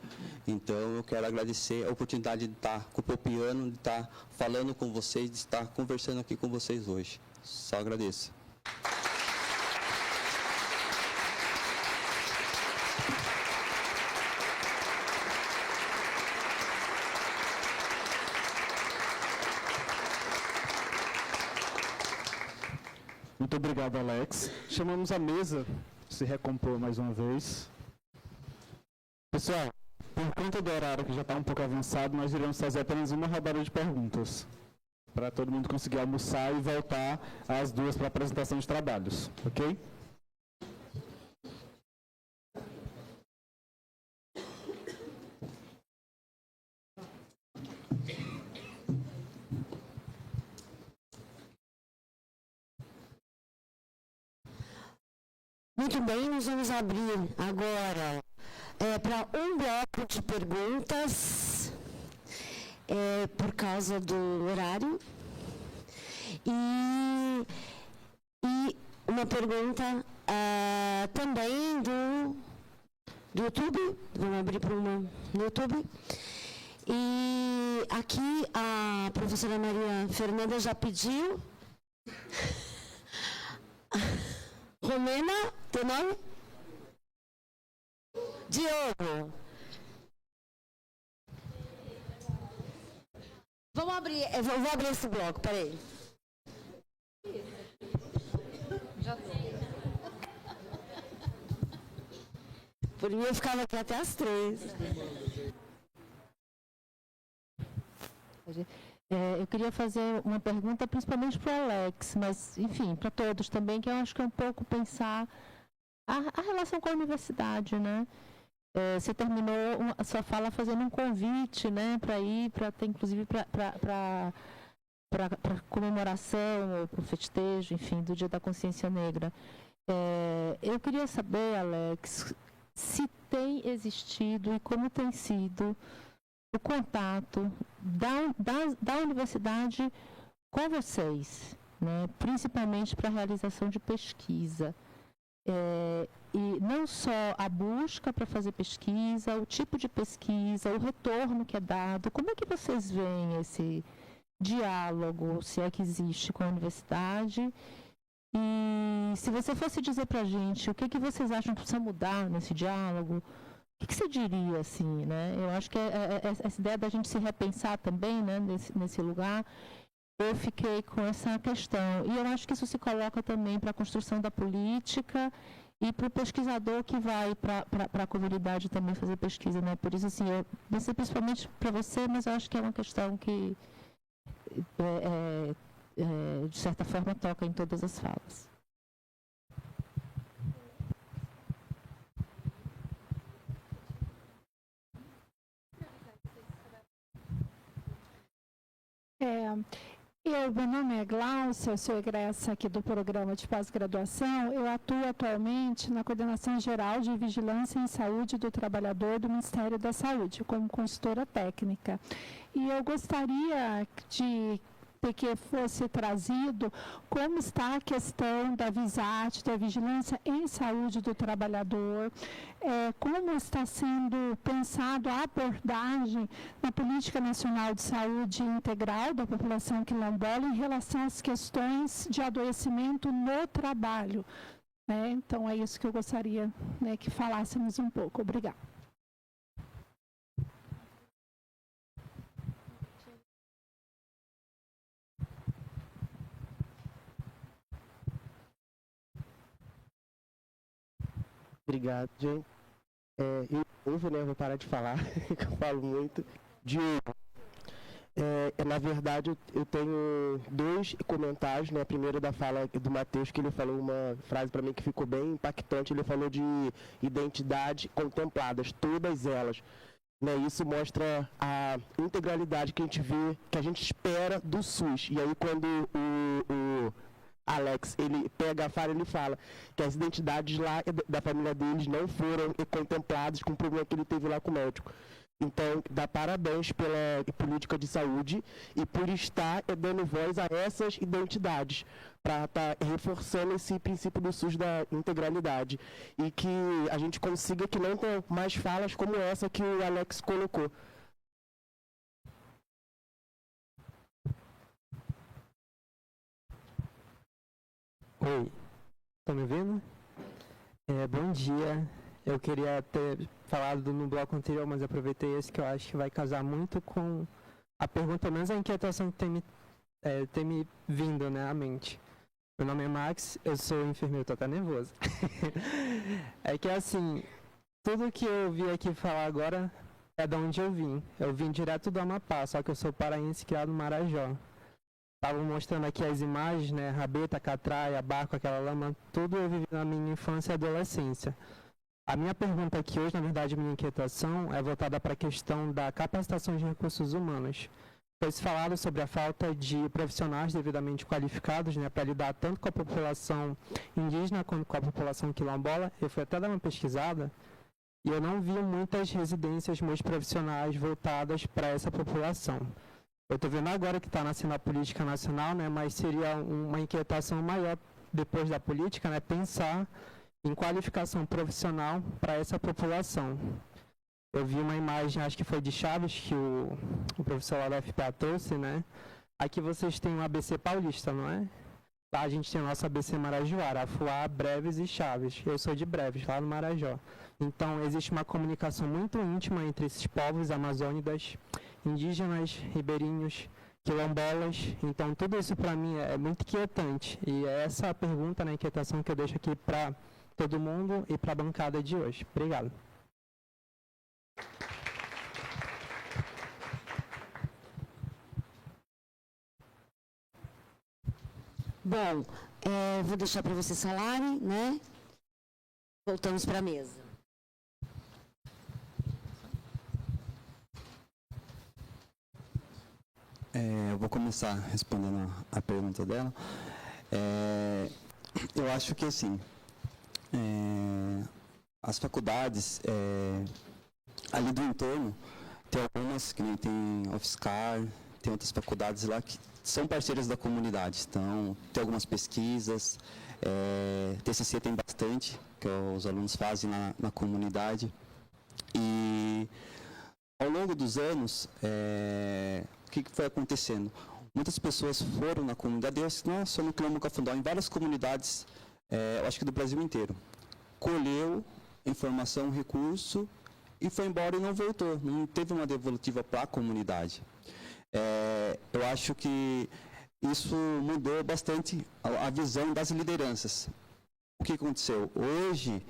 Então, eu quero agradecer a oportunidade de estar cupupiando, de estar falando com vocês, de estar conversando aqui com vocês hoje. Só agradeço. Muito obrigado, Alex. Chamamos a mesa se recompor mais uma vez. Pessoal, por conta do horário que já está um pouco avançado, nós iremos fazer apenas uma rodada de perguntas, para todo mundo conseguir almoçar e voltar às 2 para a apresentação de trabalhos, ok? Muito bem, nós vamos abrir agora para um bloco de perguntas, por causa do horário. E uma pergunta também do YouTube. Vamos abrir para uma no YouTube. E aqui a professora Maria Fernanda já pediu. Romena, teu nome? Diogo. Vamos abrir, eu vou abrir esse bloco, peraí. Por mim eu ficava aqui até às 3. Eu queria fazer uma pergunta principalmente para o Alex, mas, enfim, para todos também, que eu acho que é um pouco pensar a relação com a universidade, né? Você terminou a sua fala fazendo um convite, né, para ir, inclusive para comemoração ou para o festejo, enfim, do Dia da Consciência Negra. Eu queria saber, Alex, se tem existido e como tem sido o contato da universidade com vocês, né? Principalmente para a realização de pesquisa. E não só a busca para fazer pesquisa, o tipo de pesquisa, o retorno que é dado. Como é que vocês veem esse diálogo, se é que existe, com a universidade? E se você fosse dizer para a gente o que vocês acham que precisa mudar nesse diálogo, o que você diria, assim, né? Eu acho que essa ideia da gente se repensar também, né, nesse lugar, eu fiquei com essa questão. E eu acho que isso se coloca também para a construção da política e para o pesquisador que vai para a comunidade também fazer pesquisa, né? Por isso, assim, não sei principalmente para você, mas eu acho que é uma questão que, de certa forma, toca em todas as falas. Meu nome é Glaucia, eu sou egressa aqui do programa de pós-graduação. Eu atuo atualmente na Coordenação Geral de Vigilância em Saúde do Trabalhador do Ministério da Saúde, como consultora técnica. E eu gostaria que fosse trazido como está a questão da VISAT, da Vigilância em Saúde do Trabalhador, como está sendo pensado a abordagem na Política Nacional de Saúde Integral da população quilombola em relação às questões de adoecimento no trabalho, né? Então, é isso que eu gostaria, né, que falássemos um pouco. Obrigada. Obrigado, gente. Eu vou parar de falar, que eu falo muito. Diogo, na verdade, eu tenho 2 comentários, né? Primeiro da fala do Matheus, que ele falou uma frase para mim que ficou bem impactante. Ele falou de identidade contempladas, todas elas. Né? Isso mostra a integralidade que a gente vê, que a gente espera do SUS. E aí, quando o Alex, ele pega a fala, ele fala que as identidades lá da família deles não foram contempladas com o problema que ele teve lá com o médico. Então, dá parabéns pela política de saúde e por estar dando voz a essas identidades, para estar reforçando esse princípio do SUS da integralidade. E que a gente consiga que não tenha mais falas como essa que o Alex colocou. Oi, estão me ouvindo? Bom dia. Eu queria ter falado no bloco anterior, mas aproveitei esse que eu acho que vai casar muito com a pergunta, pelo menos a inquietação que tem me vindo, né, à mente. Meu nome é Max, eu sou enfermeiro, tô até nervoso. É que assim, tudo que eu vi aqui falar agora é de onde eu vim. Eu vim direto do Amapá, só que eu sou paraense criado no Marajó. Estavam mostrando aqui as imagens, né, rabeta, catraia, barco, aquela lama, tudo eu vivi na minha infância e adolescência. A minha pergunta aqui hoje, na verdade, minha inquietação é voltada para a questão da capacitação de recursos humanos. Foi-se falado sobre a falta de profissionais devidamente qualificados, né, para lidar tanto com a população indígena quanto com a população quilombola. Eu fui até dar uma pesquisada e eu não vi muitas residências multiprofissionais voltadas para essa população. Eu estou vendo agora que está nascendo a política nacional, né, mas seria uma inquietação maior depois da política, né, pensar em qualificação profissional para essa população. Eu vi uma imagem, acho que foi de Chaves, que o professor lá da FPA trouxe, né? Aqui vocês têm o ABC Paulista, não é? Lá a gente tem o nosso ABC Marajoara, Afuá, Breves e Chaves. Eu sou de Breves, lá no Marajó. Então, existe uma comunicação muito íntima entre esses povos amazônicos, indígenas, ribeirinhos, quilombolas. Então, tudo isso para mim é muito inquietante. E é essa a pergunta, né, inquietação que eu deixo aqui para todo mundo e para a bancada de hoje. Obrigado. Bom, vou deixar para vocês falarem, né? Voltamos para a mesa. Eu vou começar respondendo a pergunta dela. Eu acho que, assim, as faculdades ali do entorno, tem algumas que nem tem UFSCar, tem outras faculdades lá que são parceiras da comunidade. Então, tem algumas pesquisas, TCC tem bastante, que os alunos fazem na comunidade. E, ao longo dos anos, o que foi acontecendo? Muitas pessoas foram na comunidade, não só no Quilombo Cafundó, em várias comunidades, eu acho que do Brasil inteiro. Colheu informação, recurso, e foi embora e não voltou. Não teve uma devolutiva para a comunidade. Eu acho que isso mudou bastante a visão das lideranças. O que aconteceu? Hoje,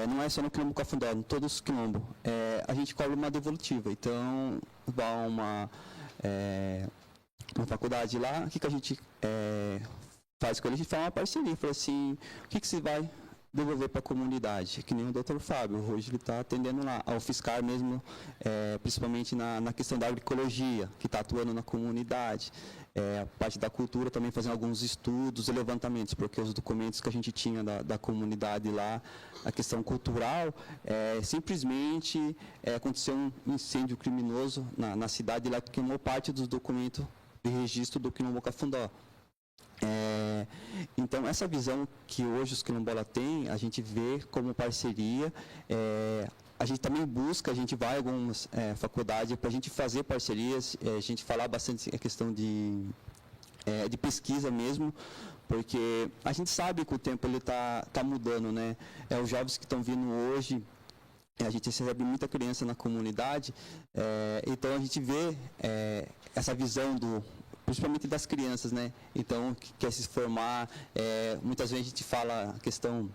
não é só no Quilombo Cafundó, em todos os quilombos, a gente cobra uma devolutiva. Então, vai uma faculdade lá, o que a gente faz com ele? A gente faz uma parceria, fala assim, o que você vai devolver para a comunidade? Que nem o Dr. Fábio, hoje ele está atendendo lá, ao fiscal mesmo, principalmente na questão da agroecologia, que está atuando na comunidade. A parte da cultura também fazendo alguns estudos e levantamentos, porque os documentos que a gente tinha da comunidade lá, a questão cultural, simplesmente aconteceu um incêndio criminoso na cidade lá que queimou parte dos documentos de registro do Quilombo Cafundó. Então, essa visão que hoje os quilombolas têm, a gente vê como parceria. A gente também busca, a gente vai a algumas faculdades para a gente fazer parcerias, a gente falar bastante a questão de pesquisa mesmo, porque a gente sabe que o tempo ele tá mudando, né? Os jovens que estão vindo hoje, a gente recebe muita criança na comunidade, então a gente vê essa visão principalmente das crianças, né? Então, que quer se formar, muitas vezes a gente fala a questão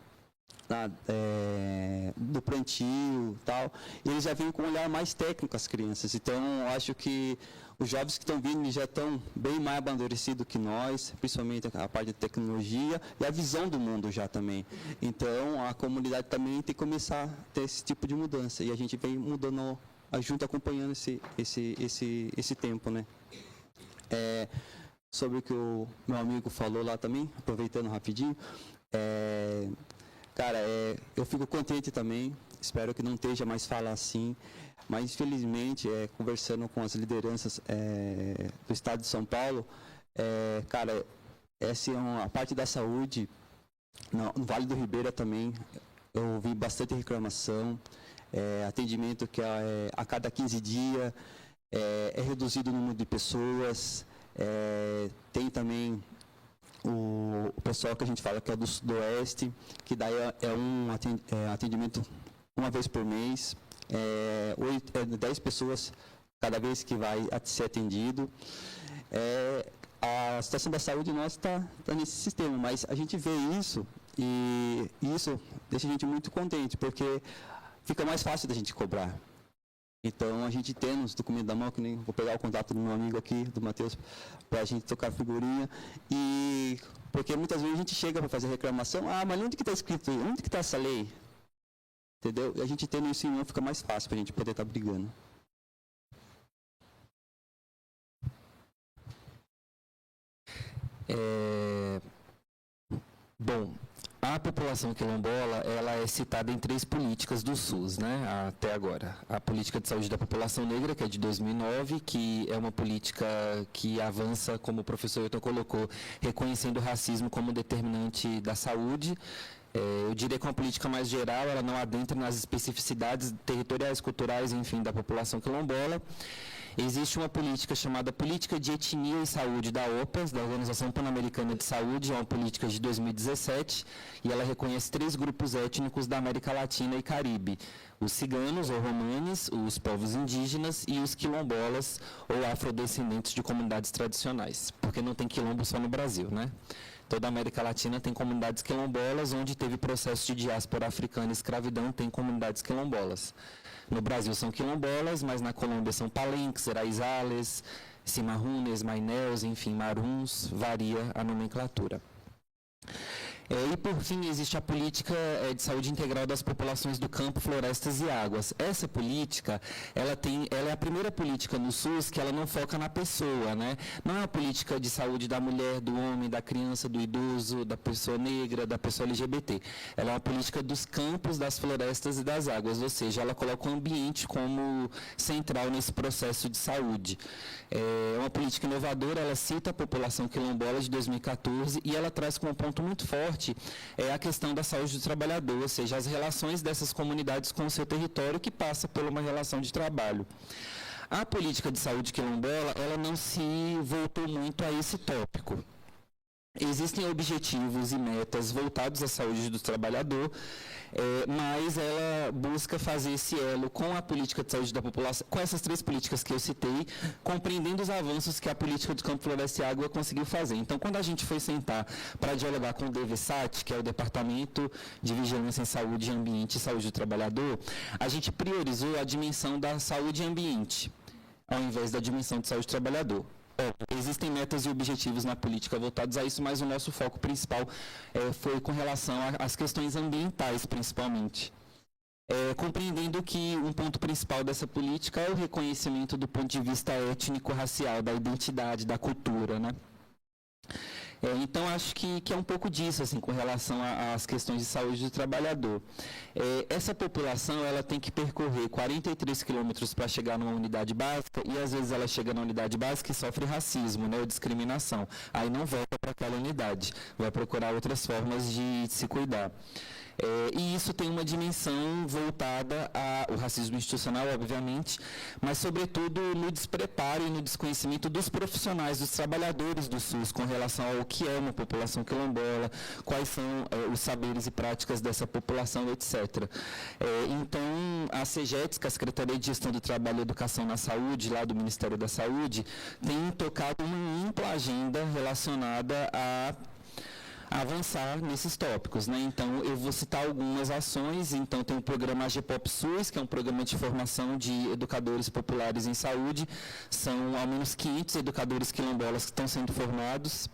do plantio e tal, e eles já vêm com um olhar mais técnico as crianças. Então, eu acho que os jovens que estão vindo já estão bem mais amadurecidos que nós, principalmente a parte de tecnologia e a visão do mundo já também. Então, a comunidade também tem que começar a ter esse tipo de mudança, e a gente vem mudando junto, acompanhando esse tempo, né? Sobre o que o meu amigo falou lá também, aproveitando rapidinho, cara, eu fico contente também, espero que não esteja mais fala assim. Mas, infelizmente, conversando com as lideranças do Estado de São Paulo, cara, essa é uma parte da saúde, no Vale do Ribeira também, eu vi bastante reclamação, atendimento que a cada 15 dias, é reduzido o número de pessoas, tem também o pessoal que a gente fala que é do Sudoeste, que daí é um atendimento uma vez por mês, 10 pessoas cada vez que vai ser atendido. A situação da saúde nossa está nesse sistema, mas a gente vê isso e isso deixa a gente muito contente, porque fica mais fácil da gente cobrar. Então, a gente tem os documentos da mão, que nem vou pegar o contato do meu amigo aqui, do Matheus, para a gente tocar figurinha. E porque muitas vezes a gente chega para fazer reclamação, mas onde que está escrito? Onde que está essa lei? Entendeu? E a gente tendo isso em mão fica mais fácil para a gente poder estar brigando. Bom, a população quilombola, ela é citada em 3 políticas do SUS, né, até agora. A política de saúde da população negra, que é de 2009, que é uma política que avança, como o professor Ailton colocou, reconhecendo o racismo como determinante da saúde. Eu diria que é uma política mais geral, ela não adentra nas especificidades territoriais, culturais, enfim, da população quilombola. Existe uma política chamada Política de Etnia e Saúde da OPAS, da Organização Pan-Americana de Saúde, é uma política de 2017, e ela reconhece 3 grupos étnicos da América Latina e Caribe: os ciganos ou romanes, os povos indígenas e os quilombolas ou afrodescendentes de comunidades tradicionais, porque não tem quilombo só no Brasil, né? Toda a América Latina tem comunidades quilombolas, onde teve processo de diáspora africana e escravidão, tem comunidades quilombolas. No Brasil são quilombolas, mas na Colômbia são palenques, raizales, cimarrones, mainéus, enfim, maruns, varia a nomenclatura. E, por fim, existe a política de saúde integral das populações do campo, florestas e águas. Essa política, ela é a primeira política no SUS que ela não foca na pessoa, né? Não é uma política de saúde da mulher, do homem, da criança, do idoso, da pessoa negra, da pessoa LGBT. Ela é uma política dos campos, das florestas e das águas, ou seja, ela coloca o ambiente como central nesse processo de saúde. É uma política inovadora, ela cita a população quilombola de 2014 e ela traz como ponto muito forte a questão da saúde do trabalhador, ou seja, as relações dessas comunidades com o seu território, que passa por uma relação de trabalho. A política de saúde quilombola, ela não se voltou muito a esse tópico. Existem objetivos e metas voltados à saúde do trabalhador, mas ela busca fazer esse elo com a política de saúde da população, com essas 3 políticas que eu citei, compreendendo os avanços que a política do campo, floresta e água conseguiu fazer. Então, quando a gente foi sentar para dialogar com o DVSAT, que é o Departamento de Vigilância em Saúde, Ambiente e Saúde do Trabalhador, a gente priorizou a dimensão da saúde e ambiente, ao invés da dimensão de saúde do trabalhador. Existem metas e objetivos na política voltados a isso, mas o nosso foco principal foi com relação às questões ambientais, principalmente. Compreendendo que um ponto principal dessa política é o reconhecimento do ponto de vista étnico-racial, da identidade, da cultura, né? Então, acho que é um pouco disso, assim, com relação às questões de saúde do trabalhador. Essa população, ela tem que percorrer 43 quilômetros para chegar numa unidade básica, e às vezes ela chega na unidade básica e sofre racismo, né, ou discriminação. Aí não volta para aquela unidade, vai procurar outras formas de se cuidar. E isso tem uma dimensão voltada ao racismo institucional, obviamente, mas, sobretudo, no despreparo e no desconhecimento dos profissionais, dos trabalhadores do SUS, com relação ao que é uma população quilombola, quais são os saberes e práticas dessa população, etc. Então, a SEGETS, que é a Secretaria de Gestão do Trabalho e Educação na Saúde, lá do Ministério da Saúde, tem tocado uma ampla agenda relacionada a avançar nesses tópicos, né? Então, eu vou citar algumas ações. Então, tem o programa AGPOP SUS, que é um programa de formação de educadores populares em saúde. São ao menos 500 educadores quilombolas que estão sendo formados.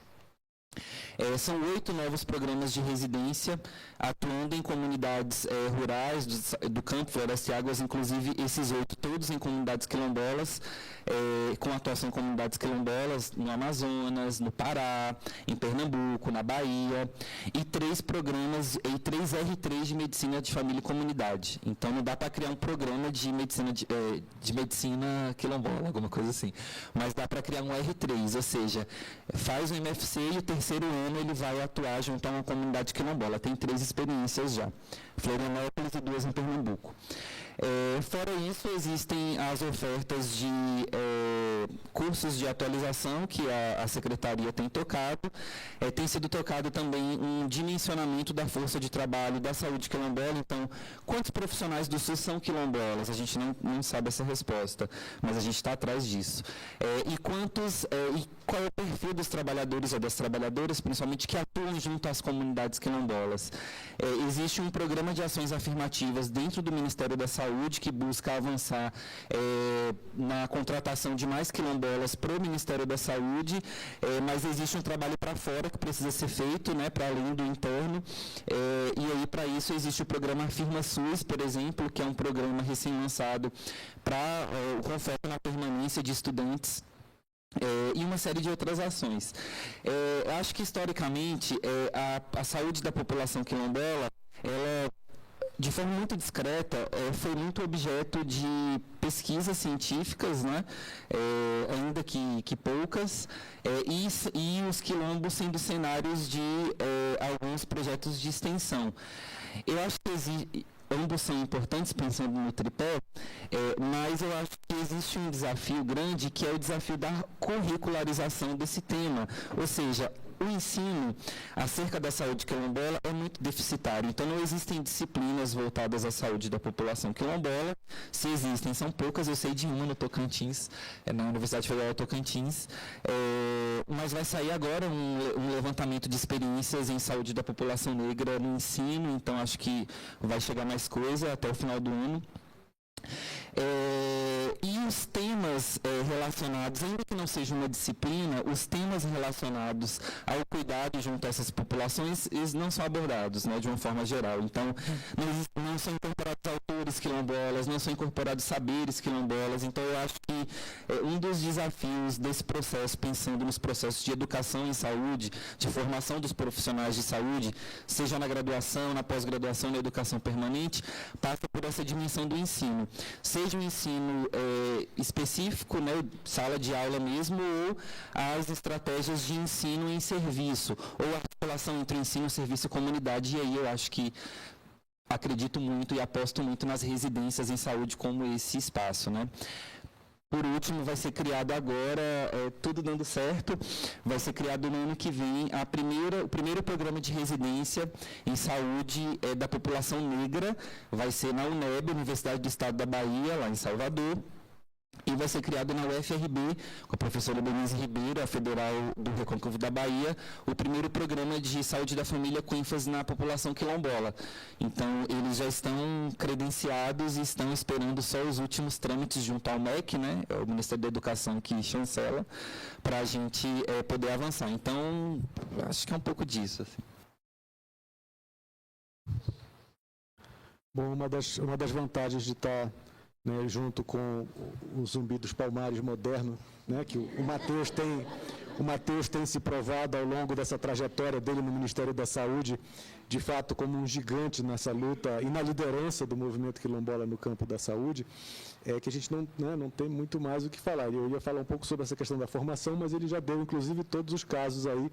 São 8 novos programas de residência, atuando em comunidades rurais do campo, floresta e águas, inclusive esses 8 todos em comunidades quilombolas, com atuação em comunidades quilombolas no Amazonas, no Pará, em Pernambuco, na Bahia, e 3 programas, e 3 R3 de medicina de família e comunidade. Então não dá para criar um programa de medicina quilombola, alguma coisa assim, mas dá para criar um R3, ou seja, faz o MFC e o terceiro ano ele vai atuar junto a uma comunidade quilombola. Tem 3 experiências já, Florianópolis e 2 em Pernambuco. Fora isso, existem as ofertas de cursos de atualização que a Secretaria tem tocado. Tem sido tocado também um dimensionamento da força de trabalho da saúde quilombola. Então, quantos profissionais do SUS são quilombolas? A gente não sabe essa resposta, mas a gente está atrás disso. E qual é o perfil dos trabalhadores ou das trabalhadoras, principalmente que atuam junto às comunidades quilombolas? Existe um programa de ações afirmativas dentro do Ministério da Saúde que busca avançar na contratação de mais quilombolas para o Ministério da Saúde, mas existe um trabalho para fora que precisa ser feito, né, para além do interno, e aí para isso existe o programa Afirma SUS, por exemplo, que é um programa recém-lançado com foco na permanência de estudantes, e uma série de outras ações. Eu acho que, historicamente, a saúde da população quilombola, ela, de forma muito discreta, foi muito objeto de pesquisas científicas, né? Ainda que poucas, e os quilombos sendo cenários de alguns projetos de extensão. Eu acho que ambos são importantes, pensando no tripé, mas eu acho que existe um desafio grande, que é o desafio da curricularização desse tema, ou seja, o ensino acerca da saúde quilombola é muito deficitário, então não existem disciplinas voltadas à saúde da população quilombola. Se existem, são poucas, eu sei de uma no Tocantins, na Universidade Federal do Tocantins, mas vai sair agora um levantamento de experiências em saúde da população negra no ensino, então acho que vai chegar mais coisa até o final do ano. E os temas relacionados, ainda que não seja uma disciplina, os temas relacionados ao cuidado junto a essas populações, eles não são abordados, né, de uma forma geral. Então, não são incorporados autores quilombolas, não são incorporados saberes quilombolas. Então, eu acho que um dos desafios desse processo, pensando nos processos de educação em saúde, de formação dos profissionais de saúde, seja na graduação, na pós-graduação, na educação permanente, passa por essa dimensão do ensino. Seja um ensino específico, né, sala de aula mesmo, ou as estratégias de ensino em serviço, ou a articulação entre ensino, serviço e comunidade. E aí eu acho que acredito muito e aposto muito nas residências em saúde como esse espaço, né? Por último, vai ser criado agora, tudo dando certo, vai ser criado no ano que vem o primeiro programa de residência em saúde da população negra, vai ser na UNEB, Universidade do Estado da Bahia, lá em Salvador, e vai ser criado na UFRB, com a professora Denise Ribeiro, a Federal do Recôncavo da Bahia, o primeiro programa de saúde da família com ênfase na população quilombola. Então, eles já estão credenciados e estão esperando só os últimos trâmites junto ao MEC, né, o Ministério da Educação que chancela, para a gente poder avançar. Então, acho que é um pouco disso, assim. Bom, uma das vantagens de estar, né, junto com o Zumbi dos Palmares moderno, né, que o Matheus tem se provado ao longo dessa trajetória dele no Ministério da Saúde, de fato, como um gigante nessa luta e na liderança do movimento quilombola no campo da saúde, que a gente não tem muito mais o que falar. Eu ia falar um pouco sobre essa questão da formação, mas ele já deu, inclusive, todos os casos aí,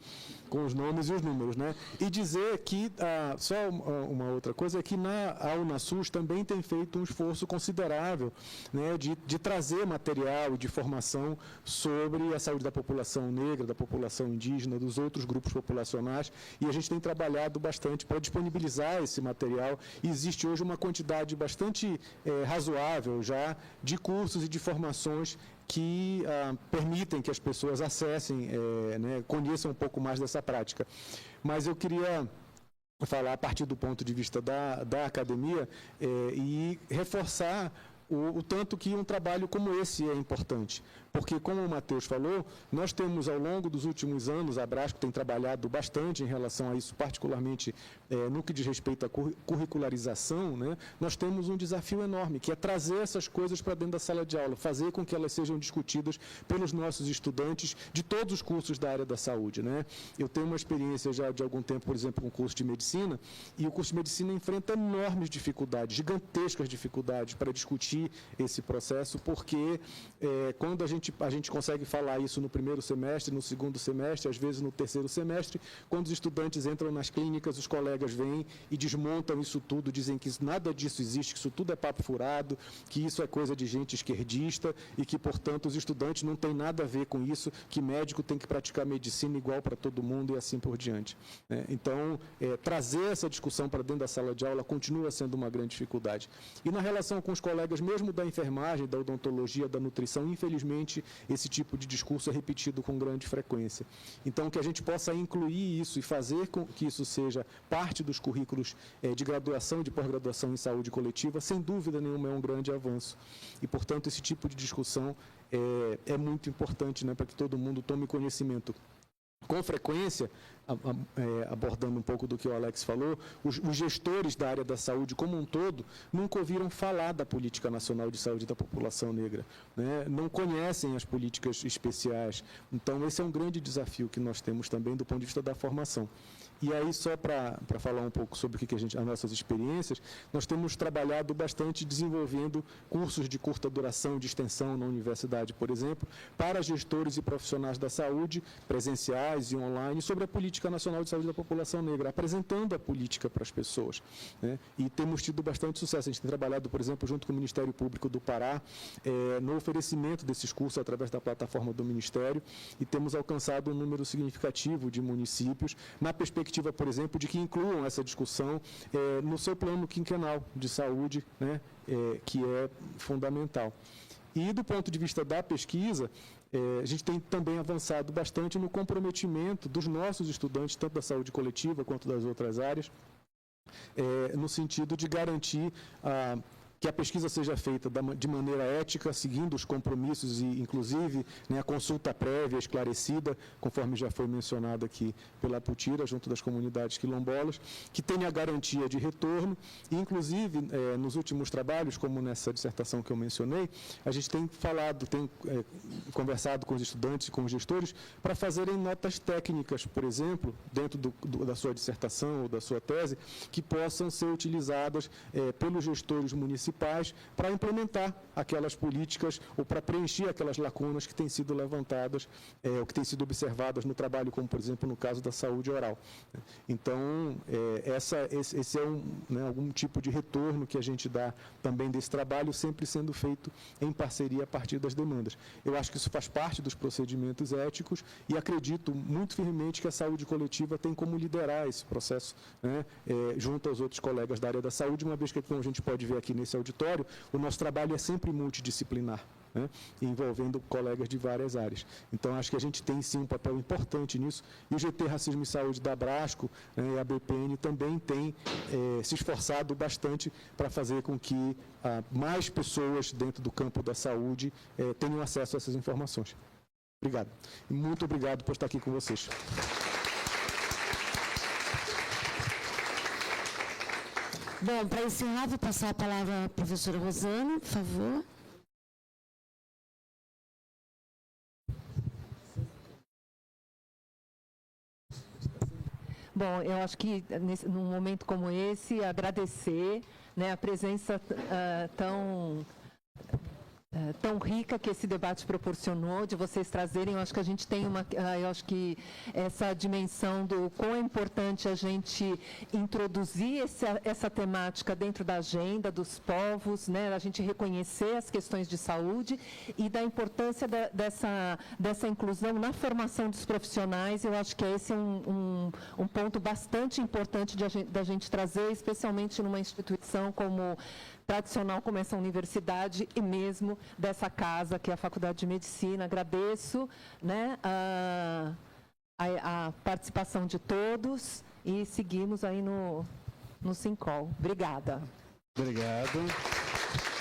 com os nomes e os números, né? E dizer que, só uma outra coisa, é que a UNASUS também tem feito um esforço considerável, né, de trazer material e de formação sobre a saúde da população negra, da população indígena, dos outros grupos populacionais, e a gente tem trabalhado bastante para disponibilizar esse material. E existe hoje uma quantidade bastante razoável já de cursos e de formações que permitem que as pessoas acessem, né, conheçam um pouco mais dessa prática. Mas eu queria falar a partir do ponto de vista da academia e reforçar o tanto que um trabalho como esse é importante, Porque, como o Matheus falou, nós temos ao longo dos últimos anos, a Brasco tem trabalhado bastante em relação a isso, particularmente no que diz respeito à curricularização, né? Nós temos um desafio enorme, que é trazer essas coisas para dentro da sala de aula, fazer com que elas sejam discutidas pelos nossos estudantes de todos os cursos da área da saúde, né? Eu tenho uma experiência já de algum tempo, por exemplo, com o curso de medicina, e o curso de medicina enfrenta enormes dificuldades, gigantescas dificuldades para discutir esse processo, porque quando a gente consegue falar isso no primeiro semestre, no segundo semestre, às vezes no terceiro semestre, quando os estudantes entram nas clínicas, os colegas vêm e desmontam isso tudo, dizem que nada disso existe, que isso tudo é papo furado, que isso é coisa de gente esquerdista e que, portanto, os estudantes não têm nada a ver com isso, que médico tem que praticar medicina igual para todo mundo e assim por diante. Então, trazer essa discussão para dentro da sala de aula continua sendo uma grande dificuldade. E na relação com os colegas, mesmo da enfermagem, da odontologia, da nutrição, infelizmente, esse tipo de discurso é repetido com grande frequência. Então, que a gente possa incluir isso e fazer com que isso seja parte dos currículos de graduação e de pós-graduação em saúde coletiva, sem dúvida nenhuma, é um grande avanço. E, portanto, esse tipo de discussão é muito importante, né, para que todo mundo tome conhecimento. Com frequência, abordando um pouco do que o Alex falou, os gestores da área da saúde como um todo nunca ouviram falar da Política Nacional de Saúde da População Negra, né? Não conhecem as políticas especiais. Então, esse é um grande desafio que nós temos também do ponto de vista da formação. E aí, só para falar um pouco sobre o que as nossas experiências, nós temos trabalhado bastante desenvolvendo cursos de curta duração, de extensão na universidade, por exemplo, para gestores e profissionais da saúde, presenciais e online, sobre a Política Nacional de Saúde da População Negra, apresentando a política para as pessoas, né? E temos tido bastante sucesso. A gente tem trabalhado, por exemplo, junto com o Ministério Público do Pará, no oferecimento desses cursos através da plataforma do Ministério, e temos alcançado um número significativo de municípios, na perspectiva, por exemplo, de que incluam essa discussão no seu plano quinquenal de saúde, né, que é fundamental. E do ponto de vista da pesquisa, a gente tem também avançado bastante no comprometimento dos nossos estudantes, tanto da saúde coletiva quanto das outras áreas, no sentido de garantir que a pesquisa seja feita de maneira ética, seguindo os compromissos e, inclusive, né, a consulta prévia esclarecida, conforme já foi mencionado aqui pela Putira, junto das comunidades quilombolas, que tenha garantia de retorno. E, inclusive, nos últimos trabalhos, como nessa dissertação que eu mencionei, a gente tem conversado com os estudantes e com os gestores para fazerem notas técnicas, por exemplo, dentro da sua dissertação ou da sua tese, que possam ser utilizadas pelos gestores municipais para implementar aquelas políticas ou para preencher aquelas lacunas que têm sido levantadas ou que têm sido observadas no trabalho, como, por exemplo, no caso da saúde oral. Então, esse é algum tipo de retorno que a gente dá também desse trabalho, sempre sendo feito em parceria a partir das demandas. Eu acho que isso faz parte dos procedimentos éticos e acredito muito firmemente que a saúde coletiva tem como liderar esse processo, né, junto aos outros colegas da área da saúde, uma vez que, como a gente pode ver aqui nesse auditório, o nosso trabalho é sempre multidisciplinar, né, envolvendo colegas de várias áreas. Então, acho que a gente tem, sim, um papel importante nisso, e o GT Racismo e Saúde da Brasco, né, e a BPN também tem se esforçado bastante para fazer com que mais pessoas dentro do campo da saúde tenham acesso a essas informações. Obrigado. E muito obrigado por estar aqui com vocês. Bom, para encerrar, vou passar a palavra à professora Rosana, por favor. Bom, eu acho que num momento como esse, agradecer, né, a presença tão rica que esse debate proporcionou, de vocês trazerem. Eu acho que a gente tem eu acho que essa dimensão do quão é importante a gente introduzir essa temática dentro da agenda dos povos, né, a gente reconhecer as questões de saúde e da importância dessa inclusão na formação dos profissionais. Eu acho que esse é um ponto bastante importante da gente trazer, especialmente numa instituição tradicional como essa universidade e mesmo dessa casa, que é a Faculdade de Medicina. Agradeço, né, a participação de todos e seguimos aí no Sincol. Obrigada. Obrigado.